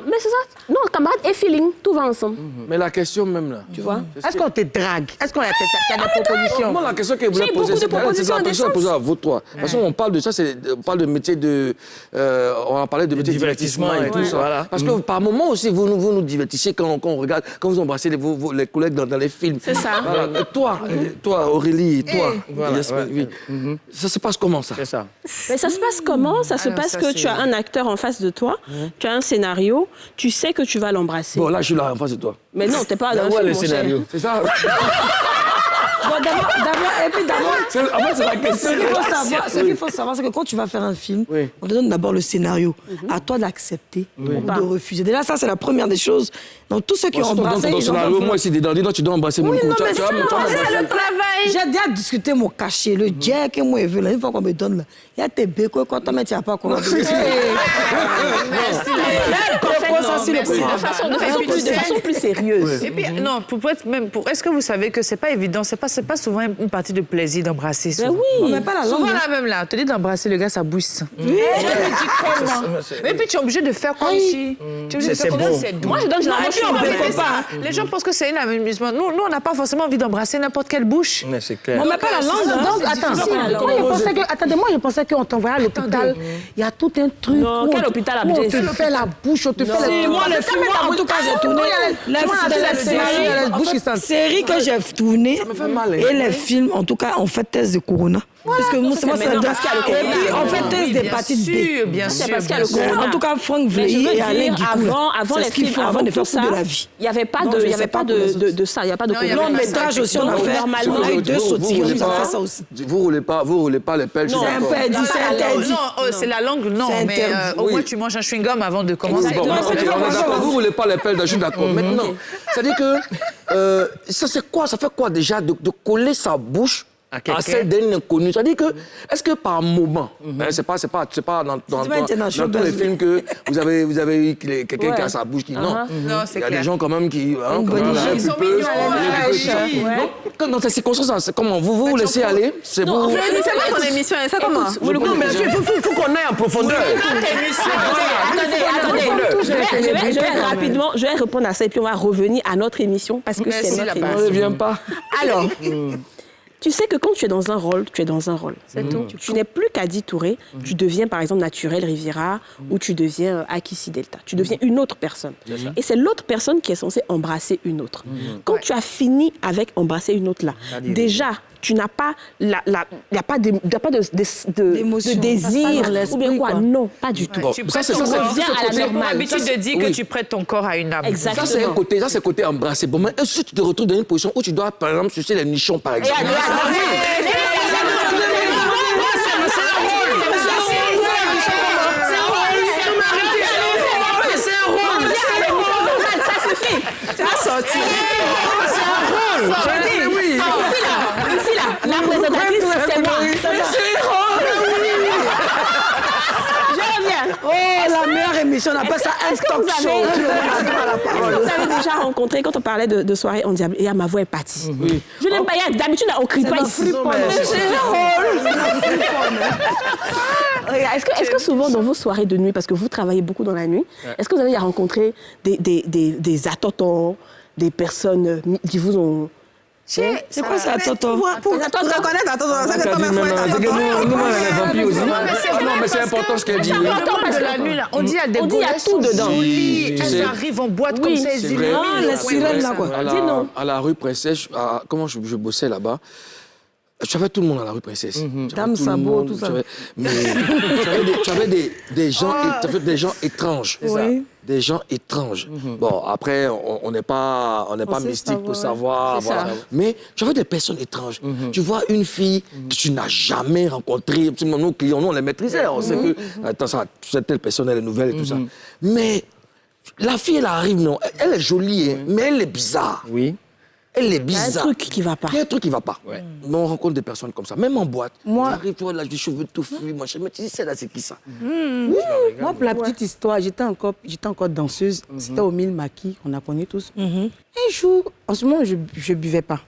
Speaker 1: mais c'est ça. Non, camarade et feeling, tout va ensemble.
Speaker 9: Mais la question même là,
Speaker 1: tu vois.
Speaker 11: Est-ce qu'on te drague? Est-ce qu'il y a des propositions?
Speaker 9: Moi, la question que je voulais poser, c'est la question à poser à vous trois. De toute façon, on parle de ça, on parle de métier de... on a parlé de métier de divertissement et tout ça. Voilà. Parce que par moment aussi, vous nous divertissez quand on regarde, quand vous embrassez les collègues dans les films.
Speaker 1: C'est ça.
Speaker 9: Voilà. Toi, Aurélie, et toi, ça se passe comment ça?
Speaker 10: C'est ça.
Speaker 1: Mais ça se passe comment? Ça se passe que tu as un acteur en face de toi, tu as un scénario, tu sais que tu vas l'embrasser.
Speaker 9: Bon, là, je suis là en face de toi.
Speaker 1: Mais non, t'es pas dans
Speaker 9: le scénario. C'est ça.
Speaker 3: Et puis d'abord,
Speaker 9: En fait, c'est la question.
Speaker 3: ce qu'il faut savoir, c'est que quand tu vas faire un film, on te donne d'abord le scénario. À toi d'accepter ou de refuser. Déjà, ça, c'est la première des choses. Donc, tous ceux qui ont embrassé...
Speaker 9: Dans le scénario, moi, ici, dedans, tu dois embrasser mon cou.
Speaker 3: Non, mais c'est le travail. J'ai déjà discuté mon cachet, le jack et moi, une fois qu'on me donne là, il y a tes bécots, quand on met, tu n'as pas comment.
Speaker 1: De façon plus sérieuse.
Speaker 4: Et puis, non, est-ce que vous savez que c'est pas évident, c'est pas souvent une partie de plaisir d'embrasser.
Speaker 1: Oui.
Speaker 3: On met pas la langue.
Speaker 4: Souvent la même là, te dis d'embrasser le gars, ça bousse. Et puis tu es obligé de faire comme si.
Speaker 10: C'est bon.
Speaker 1: Moi, je donne généralement
Speaker 4: pas. Les gens pensent que c'est un amusement. Nous, on n'a pas forcément envie d'embrasser n'importe quelle bouche.
Speaker 10: Mais c'est clair.
Speaker 3: On met pas la langue.
Speaker 11: Donc, attends, moi, je pensais qu'on t'envoyait à l'hôpital. Il y a tout un truc.
Speaker 1: Non, quel hôpital à
Speaker 11: on te fait la bouche, on te fait la
Speaker 3: Moi, le film, en tout cas, j'ai tourné la série que j'ai tournée et les films, en tout cas, on fait test de Corona. Parce que moi, c'est moi, c'est on fait test d'hépatite B.
Speaker 4: Bien sûr,
Speaker 1: parce qu'il y a le Corona.
Speaker 3: En tout cas, Franck Vleilly et Alain Guicou.
Speaker 1: Avant les films, avant
Speaker 3: de faire
Speaker 1: ça,
Speaker 3: de la vie.
Speaker 1: il n'y avait pas de ça, il n'y a pas de Corona.
Speaker 3: Long métrage aussi, on a fait. Normalement, on a eu 2 sautilles, on a fait ça aussi.
Speaker 9: Vous roulez pas les pelles.
Speaker 3: C'est interdit.
Speaker 4: Non, c'est la langue, non. Mais au moins, tu manges un chewing-gum avant de commencer.
Speaker 9: Vous roulez pas les pelles, je suis d'accord. Maintenant, c'est-à-dire que ça c'est quoi? Ça fait quoi déjà de coller sa bouche à celle d'un inconnu? C'est-à-dire que, est-ce que par moment, c'est pas dans tous les films que vous avez eu quelqu'un qui a sa bouche qui... Non, il y a des gens quand même qui...
Speaker 4: Ils sont mignons.
Speaker 9: Donc, dans ces circonstances, c'est comment? Vous laissez aller? C'est vous...
Speaker 2: C'est pas ton émission, ça comment?
Speaker 10: Non, mais il faut qu'on aille en profondeur.
Speaker 1: Attendez. Je vais répondre à ça et puis on va revenir à notre émission parce que c'est notre émission.
Speaker 9: On ne revient pas.
Speaker 1: Alors... Tu sais que quand tu es dans un rôle, tu es dans un rôle.
Speaker 2: C'est tout.
Speaker 1: Tu n'es plus Kadi Touré, tu deviens par exemple Naturel Riviera ou tu deviens Akissi Delta. Tu deviens une autre personne. Et c'est l'autre personne qui est censée embrasser une autre. Quand tu as fini avec embrasser une autre là, déjà, tu n'as pas, il n'y a pas de désir ou bien quoi. Non, pas du tout.
Speaker 4: Tu reviens à la normale. L'habitude de dire que tu prêtes ton corps à une âme.
Speaker 1: Exactement.
Speaker 9: Ça, c'est côté embrasser. Bon, mais si tu te retrouves dans une position où tu dois, par exemple, sucer les nichons, par exemple.
Speaker 1: La présentatrice, c'est moi. Je reviens.
Speaker 3: Oh, la meilleure émission, on appelle ça un talk show.
Speaker 1: Vous avez déjà rencontré, quand on parlait de soirée en diable, et ma voix est partie. Je n'aime pas, d'habitude, on ne crie pas ici. Est-ce que souvent, dans vos soirées de nuit, parce que vous travaillez beaucoup dans la nuit, est-ce que vous avez rencontré des attentants, des personnes qui vous ont...
Speaker 3: C'est quoi ça, Toto?
Speaker 2: Pour reconnaître Toto, ça c'est comme un fouet.
Speaker 9: Nous, on est vampires aussi. Non, mais c'est important ce qu'elle dit.
Speaker 4: C'est important parce que la nuit, là, on dit à des
Speaker 1: tout dedans.
Speaker 4: Elles arrivent en boîte comme ça, elles illuminent.
Speaker 3: La sirène, là, quoi.
Speaker 9: À la rue Princesse, comment je bossais là-bas, tu avais tout le monde à la rue Princesse.
Speaker 3: Dame Sabot, tout ça.
Speaker 9: Mais tu avais des gens étranges.
Speaker 3: Oui.
Speaker 9: Des gens étranges. Bon, après, on n'est pas mystique pour savoir. Voilà. Mais tu avais des personnes étranges. Tu vois une fille que tu n'as jamais rencontrée. Nos clients, nous, on les maîtrisait. On sait que, attends, cette telle personne, elle est nouvelle et tout ça. Mais la fille, elle arrive, non. Elle est jolie, mais elle est bizarre.
Speaker 10: Oui.
Speaker 9: Elle est bizarre.
Speaker 1: Il y a un truc qui ne va pas.
Speaker 9: Il y a un truc qui ne va pas. Ouais. Mais on rencontre des personnes comme ça. Même en boîte. J'arrive, tu vois, là, j'ai les cheveux tout fuis. Moi, je me dis, c'est là, c'est qui ça?
Speaker 11: Moi, pour la petite histoire, j'étais encore danseuse. C'était au Mille Maquis, on a connu tous. Un jour, en ce moment, je ne buvais pas.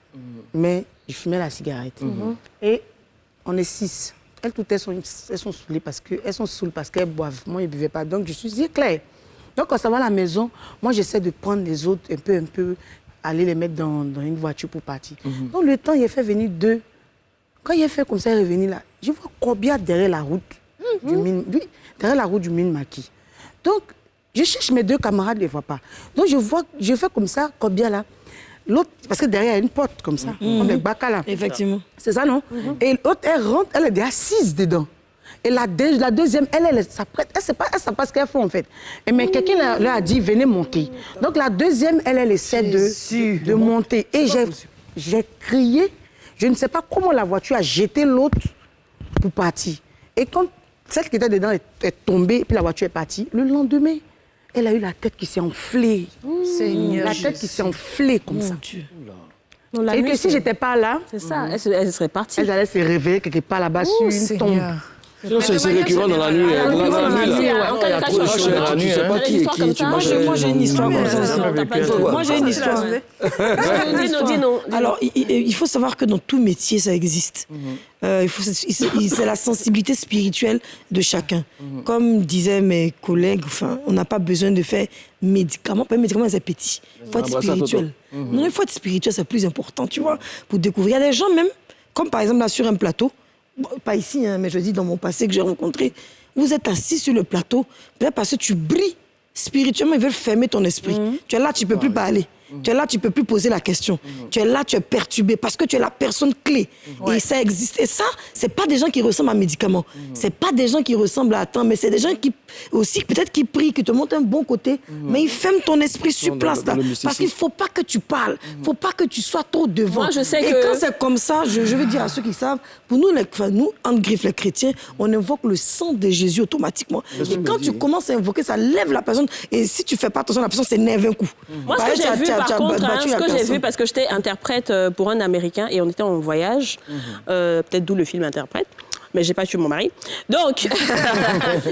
Speaker 11: Mais je fumais la cigarette. Et on est 6. Elles toutes, elles sont saoulées parce qu'elles boivent. Moi, je ne buvais pas. Donc, je suis dit, clair. Donc, quand ça va à la maison, moi, j'essaie de prendre les autres un peu, aller les mettre dans une voiture pour partir. Donc, le temps, il a fait venir 2. Quand il a fait comme ça, il est revenu là. Je vois Kobia derrière la route du Mine Maquis. Donc, je cherche mes 2 camarades, je ne les vois pas. Donc, je fais comme ça, Kobia là. L'autre, parce que derrière, il y a une porte comme ça, comme les bacas là.
Speaker 3: Effectivement.
Speaker 11: C'est ça, non? Et l'autre, elle rentre, elle est déjà assise dedans. Et la deuxième, elle s'apprête. Elle ne sait pas ce qu'elle fait, en fait. Mais quelqu'un leur a dit, venez monter. Donc, la deuxième, elle essaie de monter. Et j'ai crié. Je ne sais pas comment la voiture a jeté l'autre pour partir. Et quand celle qui était dedans est tombée, puis la voiture est partie, le lendemain, elle a eu la tête qui s'est enflée.
Speaker 4: Seigneur
Speaker 11: La tête qui s'est enflée comme ça.
Speaker 3: Dieu.
Speaker 1: Non,
Speaker 11: Et que si j'étais pas là,
Speaker 1: c'est ça, elle serait partie.
Speaker 11: elle allait se réveiller quelque part là-bas sur une tombe.
Speaker 9: Non, c'est récurrent dans la nuit. Dans la nuit, là. Tu sais pas qui est qui.
Speaker 3: Moi, j'ai une histoire comme ça. Moi, j'ai une histoire.
Speaker 1: Dis-nous.
Speaker 3: Alors, il faut savoir que dans tout métier, ça existe. C'est la sensibilité spirituelle de chacun. Comme disaient mes collègues, enfin, on n'a pas besoin de faire médicaments. Pas médicaments, c'est petit. Il faut être spirituel. Non, il faut être spirituel, c'est plus important, tu vois, pour découvrir. Il y a des gens même, comme par exemple là sur un plateau, bon, pas ici, hein, mais je dis dans mon passé que j'ai rencontré, vous êtes assis sur le plateau, peut-être parce que tu brilles spirituellement, ils veulent fermer ton esprit. Tu es là, tu ne peux plus parler. Tu es là, tu ne peux plus poser la question. Tu es là, tu es perturbé parce que tu es la personne clé. Et ça existe. Et ça, ce n'est pas des gens qui ressemblent à médicaments. Ce n'est pas des gens qui ressemblent à temps, mais c'est des gens qui, aussi, peut-être qui prient, qui te montrent un bon côté, mais ils ferment ton esprit sur place. Là, parce qu'il ne faut pas que tu parles. Il ne faut pas que tu sois trop devant.
Speaker 1: Moi, je sais
Speaker 3: et
Speaker 1: que...
Speaker 3: quand c'est comme ça, je veux dire à ceux qui savent, pour nous, nous, en griffe les chrétiens, on invoque le sang de Jésus automatiquement. Et quand tu commences à invoquer, ça lève la personne. Et si tu ne fais pas attention, la personne s'énerve un coup.
Speaker 1: Moi, ce que j'ai vu, par contre, ce que j'ai vu, parce que j'étais interprète pour un Américain et on était en voyage, peut-être d'où le film Interprète, mais j'ai pas tué mon mari. Donc,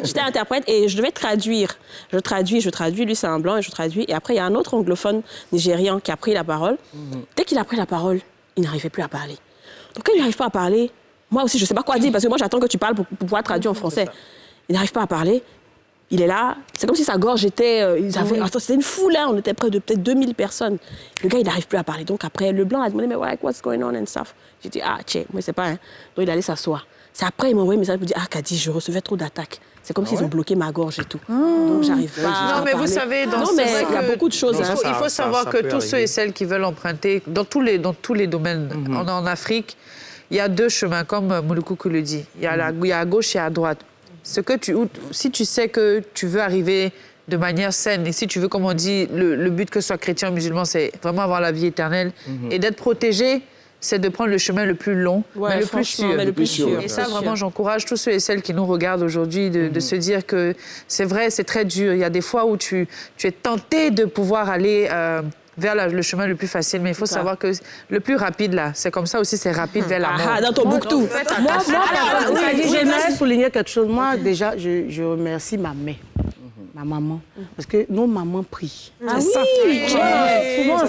Speaker 1: j'étais interprète et je devais traduire. Je traduis, lui c'est un blanc et je traduis. Et après, il y a un autre anglophone nigérian qui a pris la parole. Dès qu'il a pris la parole, il n'arrivait plus à parler. Donc, quand il n'arrive pas à parler, moi aussi, je ne sais pas quoi dire parce que moi, j'attends que tu parles pour pouvoir traduire en français. Il n'arrive pas à parler. Il est là, c'est comme si sa gorge était... c'était une foule, hein, on était près de peut-être 2000 personnes. Le gars, il n'arrive plus à parler. Donc après, le blanc a demandé, mais what's going on and stuff. J'ai dit, tchè, moi, c'est pas... Hein. Donc il allait s'asseoir. C'est après, il m'a envoyé un message pour dire, Kadi, je recevais trop d'attaques. C'est comme s'ils ont bloqué ma gorge et tout. Donc j'arrive pas à
Speaker 4: Non, mais
Speaker 1: parler.
Speaker 4: vous savez,
Speaker 1: il y a beaucoup de choses.
Speaker 4: Il faut savoir que tous ceux et celles qui veulent emprunter, dans tous les domaines, en Afrique, il y a deux chemins, comme Mouloukouk le dit. Il y a à gauche et à droite. Si tu sais que tu veux arriver de manière saine et si tu veux, comme on dit, le but que ce soit chrétien ou musulman, c'est vraiment avoir la vie éternelle et d'être protégé, c'est de prendre le chemin le plus long, mais le plus sûr. Et ça, vraiment, j'encourage tous ceux et celles qui nous regardent aujourd'hui de se dire que c'est vrai, c'est très dur. Il y a des fois où tu es tenté de pouvoir aller... vers le chemin le plus facile, mais il faut savoir que le plus rapide, là, c'est comme ça aussi, c'est rapide vers la mort.
Speaker 1: Dans ton bouctou.
Speaker 11: J'aimerais souligner quelque chose. Moi, déjà, je remercie ma mère. Ma maman. Parce que nos mamans prient.
Speaker 1: Ah oui!
Speaker 11: Souvent, on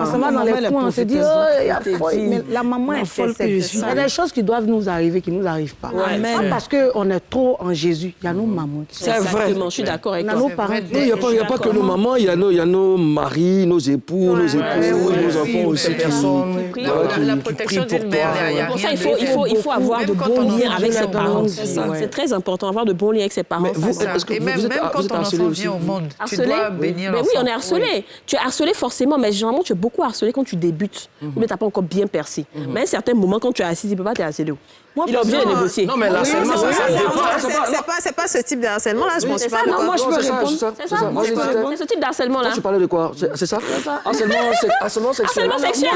Speaker 11: s'en va dans les coins, on se dit, oh, il y a folle. Mais la maman est folle. Il y a des choses qui doivent nous arriver, qui ne nous arrivent pas. Pas parce qu'on est trop en Jésus. Il y a nos mamans qui sont...
Speaker 1: C'est vrai. Je suis d'accord avec toi.
Speaker 11: Nos parents.
Speaker 9: Il n'y a pas que nos mamans, il y a nos maris, nos époux, nos enfants aussi.
Speaker 4: La protection d'une mère.
Speaker 1: Pour ça, il faut avoir de bons liens avec ses parents. C'est très important, avoir de bons liens avec ses parents.
Speaker 4: Même quand ton enfant vient au monde, tu dois bénir l'enfant.
Speaker 1: Oui, on est harcelé. Tu es harcelé forcément, mais généralement, tu es beaucoup harcelé quand tu débutes. Ou bien tu n'as pas encore bien percé. Mais à un certain moment, quand tu es assis, il ne peut pas te harceler. Il est obligé de négocier.
Speaker 9: Non, mais l'harcèlement,
Speaker 2: c'est pas ce type de harcèlement-là, je pense pas.
Speaker 1: Moi, je peux répondre. C'est ça. C'est ce type d'harcèlement-là.
Speaker 9: Tu parlais de quoi? C'est ça? Harcèlement sexuel.
Speaker 1: Harcèlement sexuel.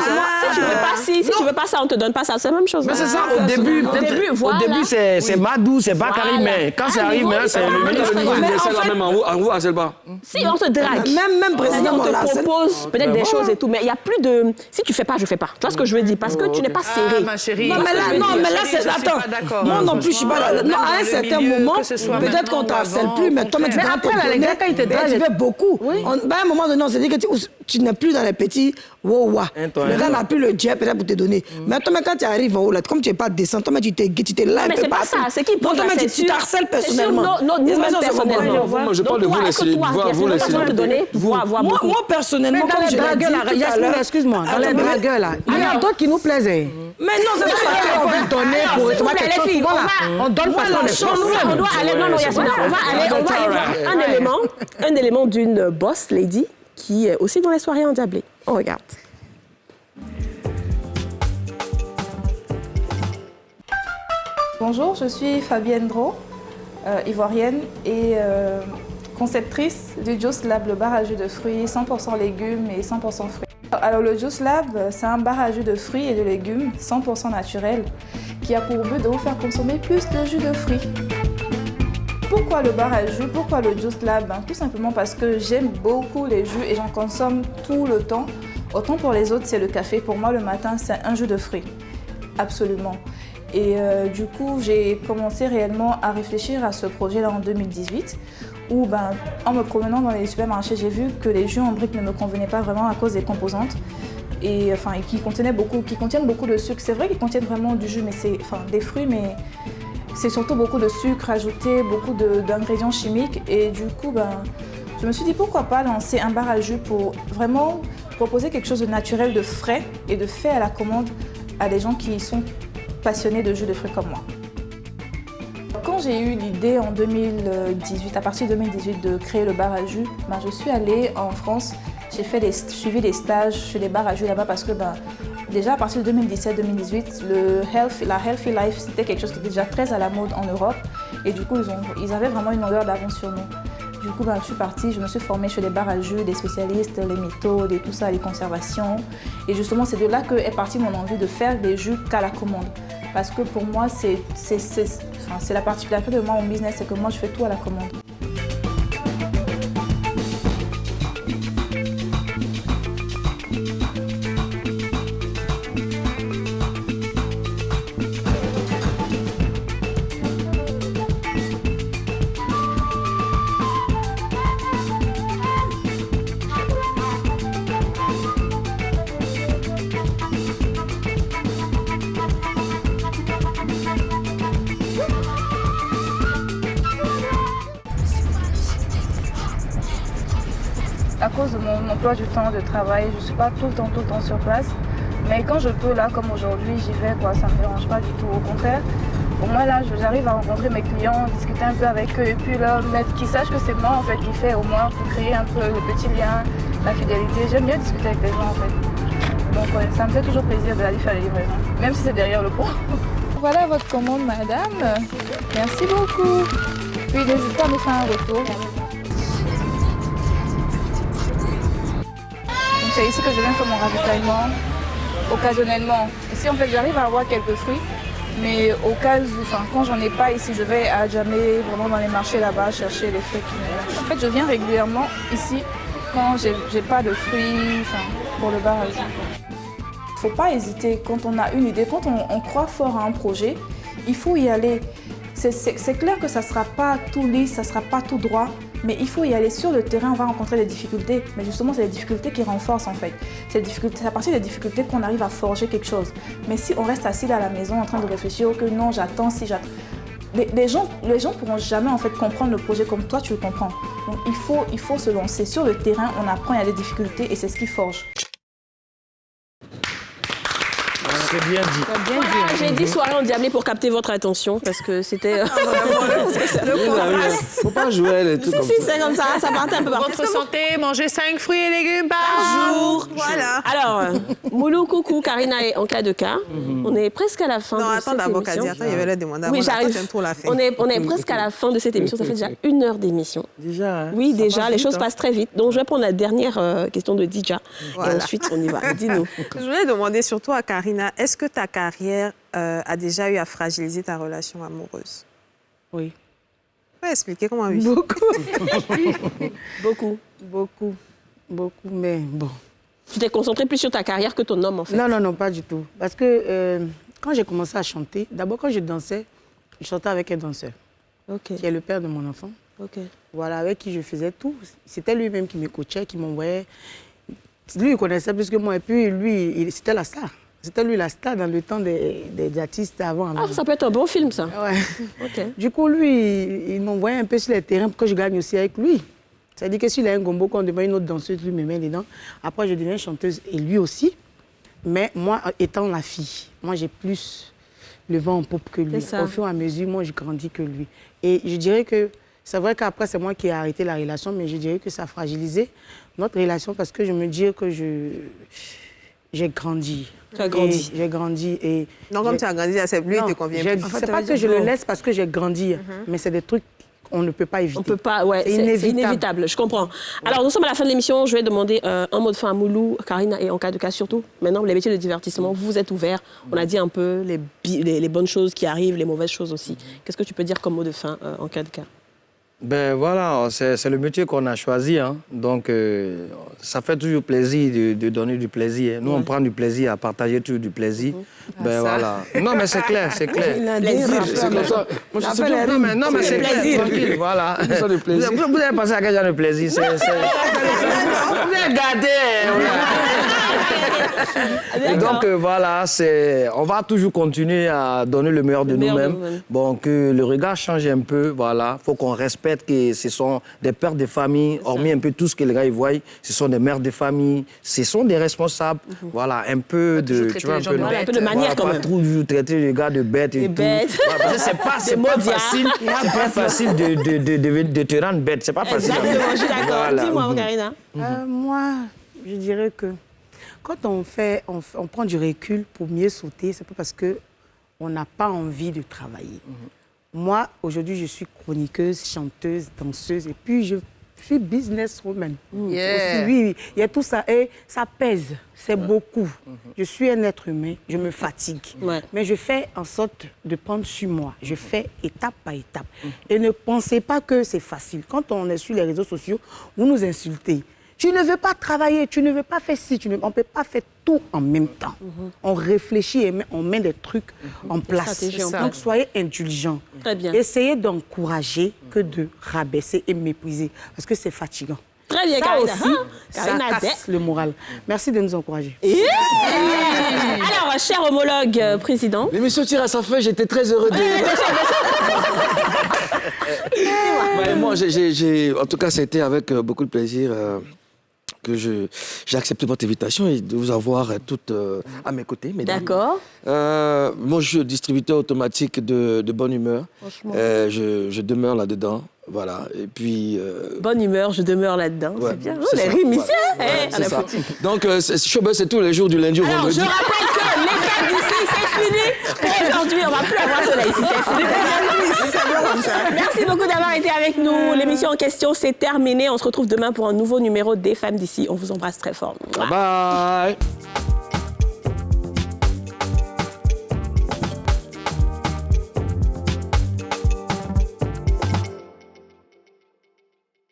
Speaker 1: Si tu veux pas ça, on te donne pas ça. C'est la même chose.
Speaker 10: Mais c'est ça, au début, c'est Madou, c'est Bakary, mais quand ça arrive, c'est le ministre.
Speaker 9: En vous, harcèle pas.
Speaker 1: Si on te drague, même président, on te propose peut-être des choses et tout, mais il n'y a plus de... Si tu fais pas, je fais pas. Tu vois ce que je veux dire? Parce que tu n'es pas serré.
Speaker 4: Ma chérie.
Speaker 3: Non, mais là, c'est... Attends, moi non plus, je suis pas là. Non, à un certain moment, peut-être qu'on ne t'harcèle plus, mais toi, tu fais beaucoup. À un moment donné, on s'est dit que tu n'es plus dans les petits wow-wa. Le gars n'a plus le jet peut-être pour te donner. Mais toi, quand tu arrives en haut, là, comme tu n'es pas descend, toi, tu t'es là.
Speaker 1: Mais c'est pas ça, c'est qui prend.
Speaker 3: Tu t'harcèles personnellement.
Speaker 9: Moi, je parle de vous, laissez
Speaker 3: moi, personnellement, comme je l'ai dit tout à l'heure...
Speaker 11: Excuse-moi, dans les dragueurs, là, il y a d'autres qui nous plaisent.
Speaker 3: Mais non, c'est ça
Speaker 11: qu'on veut donner pour recevoir quelque chose. On donne pas la chance.
Speaker 1: On doit aller, non, Yasmina, on va aller voir un élément d'une boss lady qui est aussi dans les soirées endiablées. On regarde.
Speaker 12: Bonjour, je suis Fabienne Dro, ivoirienne et conceptrice du Juice Lab, le bar à jus de fruits, 100% légumes et 100% fruits. Alors le Juice Lab, c'est un bar à jus de fruits et de légumes 100% naturel qui a pour but de vous faire consommer plus de jus de fruits. Pourquoi le bar à jus? Pourquoi le Juice Lab? Tout simplement parce que j'aime beaucoup les jus et j'en consomme tout le temps. Autant pour les autres, c'est le café. Pour moi, le matin, c'est un jus de fruits. Absolument. Et du coup, j'ai commencé réellement à réfléchir à ce projet-là en 2018 où, en me promenant dans les supermarchés, j'ai vu que les jus en briques ne me convenaient pas vraiment à cause des composantes et qui contiennent beaucoup de sucre. C'est vrai qu'ils contiennent vraiment du jus, mais c'est des fruits, mais c'est surtout beaucoup de sucre ajouté, beaucoup d'ingrédients chimiques. Et du coup, je me suis dit pourquoi pas lancer un bar à jus pour vraiment proposer quelque chose de naturel, de frais et de fait à la commande à des gens qui sont passionnés de jus de fruits comme moi. Quand j'ai eu l'idée en 2018, à partir de 2018, de créer le bar à jus, je suis allée en France, j'ai suivi des stages chez les bars à jus là-bas parce que déjà à partir de 2017-2018, la Healthy Life, c'était quelque chose qui était déjà très à la mode en Europe et du coup, ils avaient vraiment une longueur d'avance sur nous. Du coup, je suis partie, je me suis formée chez les bars à jus, des spécialistes, les méthodes et tout ça, les conservations. Et justement, c'est de là qu'est partie mon envie de faire des jus qu'à la commande. Parce que pour moi, c'est la particularité de mon business, c'est que moi, je fais tout à la commande. À cause de mon emploi du temps de travail, je ne suis pas tout le temps sur place. Mais quand je peux, là, comme aujourd'hui, j'y vais, ça ne me dérange pas du tout. Au contraire, pour moi, là, j'arrive à rencontrer mes clients, discuter un peu avec eux et puis leur mettre qu'ils sachent que c'est moi, en fait, qui fait au moins pour créer un peu le petit lien, la fidélité. J'aime bien discuter avec les gens, en fait. Donc, ouais, ça me fait toujours plaisir d'aller faire les livraisons, même si c'est derrière le pont. Voilà votre commande, madame. Merci beaucoup. Puis, n'hésitez pas à me faire un retour. C'est ici que je viens faire mon ravitaillement, occasionnellement. Ici, en fait, j'arrive à avoir quelques fruits, mais au cas où, quand j'en ai pas ici, je vais à jamais vraiment dans les marchés là-bas chercher les fruits qui me... En fait, je viens régulièrement ici quand j'ai pas de fruits pour le bar à jus. Il ne faut pas hésiter quand on a une idée, quand on croit fort à un projet, il faut y aller. C'est clair que ça ne sera pas tout lisse, ça ne sera pas tout droit. Mais il faut y aller sur le terrain, on va rencontrer des difficultés. Mais justement, c'est les difficultés qui renforcent en fait. C'est à partir des difficultés qu'on arrive à forger quelque chose. Mais si on reste assis là à la maison en train de réfléchir, ok, non, j'attends, si j'attends... Les gens ne pourront jamais en fait comprendre le projet comme toi tu le comprends. Donc il faut se lancer sur le terrain, on apprend, il y a des difficultés et c'est ce qui forge.
Speaker 10: C'est bien dit.
Speaker 1: Voilà, j'ai dit soirée endiablée pour capter votre attention parce que c'était...
Speaker 9: Faut pas jouer les trucs comme ça.
Speaker 1: C'est comme ça, ça partait un peu partout.
Speaker 2: Votre santé, manger 5 fruits et légumes par jour. Voilà.
Speaker 1: Alors, Moulou, coucou, Karina est en cas de cas. On est presque à la fin de cette émission.
Speaker 2: Non, attends d'abord, Kadia. Attends, il va le demander.
Speaker 1: Oui, j'arrive. On est presque à la fin de cette émission. Ça fait déjà 1 heure d'émission.
Speaker 9: Déjà, hein?
Speaker 1: Oui, déjà, les choses passent très vite. Donc, je vais prendre la dernière question de Dija. Et ensuite, on y va. Dis-nous.
Speaker 2: Je voulais demander surtout à Karina, est-ce que ta carrière a déjà eu à fragiliser ta relation amoureuse?
Speaker 11: Oui.
Speaker 2: Tu peux expliquer comment oui?
Speaker 11: Beaucoup, mais bon.
Speaker 1: Tu t'es concentrée plus sur ta carrière que ton homme, en fait?
Speaker 11: Non, pas du tout. Parce que quand j'ai commencé à chanter, d'abord quand je dansais, je chantais avec un danseur, qui est le père de mon enfant. Voilà, avec qui je faisais tout. C'était lui-même qui me coachait, qui m'envoyait. Lui, il connaissait plus que moi. Et puis, lui, c'était la star. C'était lui la star dans le temps des artistes avant.
Speaker 1: Ah, ça peut être un bon film, ça.
Speaker 11: Ouais. Du coup, lui, il m'envoyait un peu sur les terrains pour que je gagne aussi avec lui. C'est-à-dire que s'il a un gombo, quand on demande une autre danseuse, lui me met dedans. Après, je deviens chanteuse et lui aussi. Mais moi, étant la fille, moi, j'ai plus le vent en poupe que lui. Au fur et à mesure, moi, je grandis que lui. Et je dirais que c'est vrai qu'après, c'est moi qui ai arrêté la relation, mais je dirais que ça a fragilisé notre relation parce que je me dis que j'ai grandi.
Speaker 1: Tu as grandi.
Speaker 11: J'ai grandi. Et
Speaker 2: non, comme tu as grandi, lui, il te convient plus.
Speaker 11: C'est pas que je le laisse parce que j'ai grandi, mais c'est des trucs on ne peut pas éviter.
Speaker 1: On peut pas, ouais, c'est inévitable, je comprends. Alors, nous sommes à la fin de l'émission. Je vais demander un mot de fin à Moulou, Karina et en cas de cas surtout. Maintenant, les métiers de divertissement, vous êtes ouverts. On a dit un peu les bonnes choses qui arrivent, les mauvaises choses aussi. Qu'est-ce que tu peux dire comme mot de fin en cas de cas?
Speaker 10: Ben voilà, c'est le métier qu'on a choisi. Hein. Donc, ça fait toujours plaisir de donner du plaisir. Nous, on prend du plaisir à partager toujours du plaisir. Ben voilà. Non, mais c'est clair, c'est clair.
Speaker 9: C'est comme ça. Moi, je sais bien.
Speaker 10: Non, mais c'est clair, tranquille, voilà. Vous avez pensé à quel genre de plaisir? Vous avez gardé. Et donc, voilà, on va toujours continuer à donner le meilleur de nous-mêmes. Bon, que le regard change un peu, voilà. Il faut qu'on respecte que ce sont des pères de famille, hormis un peu tout ce que les gars ils voient, ce sont des mères de famille, ce sont des responsables. Voilà, un peu de...
Speaker 1: Tu vois, un peu de manière quand même.
Speaker 10: Pas toujours traiter les gars de bêtes et tout. Voilà, c'est pas facile. C'est pas facile de te rendre bête. C'est pas facile.
Speaker 1: Exactement, je suis d'accord. Dis-moi, Karina.
Speaker 11: Moi, je dirais que quand on prend du recul pour mieux sauter, c'est pas parce qu'on n'a pas envie de travailler. Moi, aujourd'hui, je suis chroniqueuse, chanteuse, danseuse, et puis je suis businesswoman.
Speaker 2: Yeah.
Speaker 11: Oui, il y a tout ça, et ça pèse, c'est beaucoup. Je suis un être humain, je me fatigue, mais je fais en sorte de prendre sur moi. Je fais étape par étape. Et ne pensez pas que c'est facile. Quand on est sur les réseaux sociaux, vous nous insultez. Tu ne veux pas travailler, tu ne veux pas faire ci, on ne peut pas faire tout en même temps. On réfléchit et on met des trucs en place. Donc, soyez indulgents.
Speaker 1: Très bien.
Speaker 11: Essayez d'encourager que de rabaisser et mépriser, parce que c'est fatigant.
Speaker 1: Très bien,
Speaker 11: ça
Speaker 1: Karina.
Speaker 11: aussi, ça casse le moral. Merci de nous encourager.
Speaker 1: Alors, cher homologue président.
Speaker 9: L'émission tire à sa fin, j'étais très heureux de... Moi, en tout cas, c'était avec beaucoup de plaisir que j'ai accepté votre invitation et de vous avoir toutes à mes côtés, mesdames.
Speaker 1: D'accord.
Speaker 9: Moi, je suis distributeur automatique de bonne humeur. Je demeure là-dedans. Voilà. Et puis...
Speaker 1: Bonne humeur, je demeure là-dedans. C'est bien. Les rimes ici.
Speaker 9: C'est ça. Donc, Showbuzz, c'est tous les jours du lundi au vendredi.
Speaker 1: Alors, je rappelle que les fêtes d'ici, c'est fini. Pour aujourd'hui, on ne va plus avoir cela ici. C'est fini. Merci beaucoup d'avoir été avec nous. L'émission en question, c'est terminé. On se retrouve demain pour un nouveau numéro des Femmes d'ici. On vous embrasse très fort.
Speaker 9: Bye bye.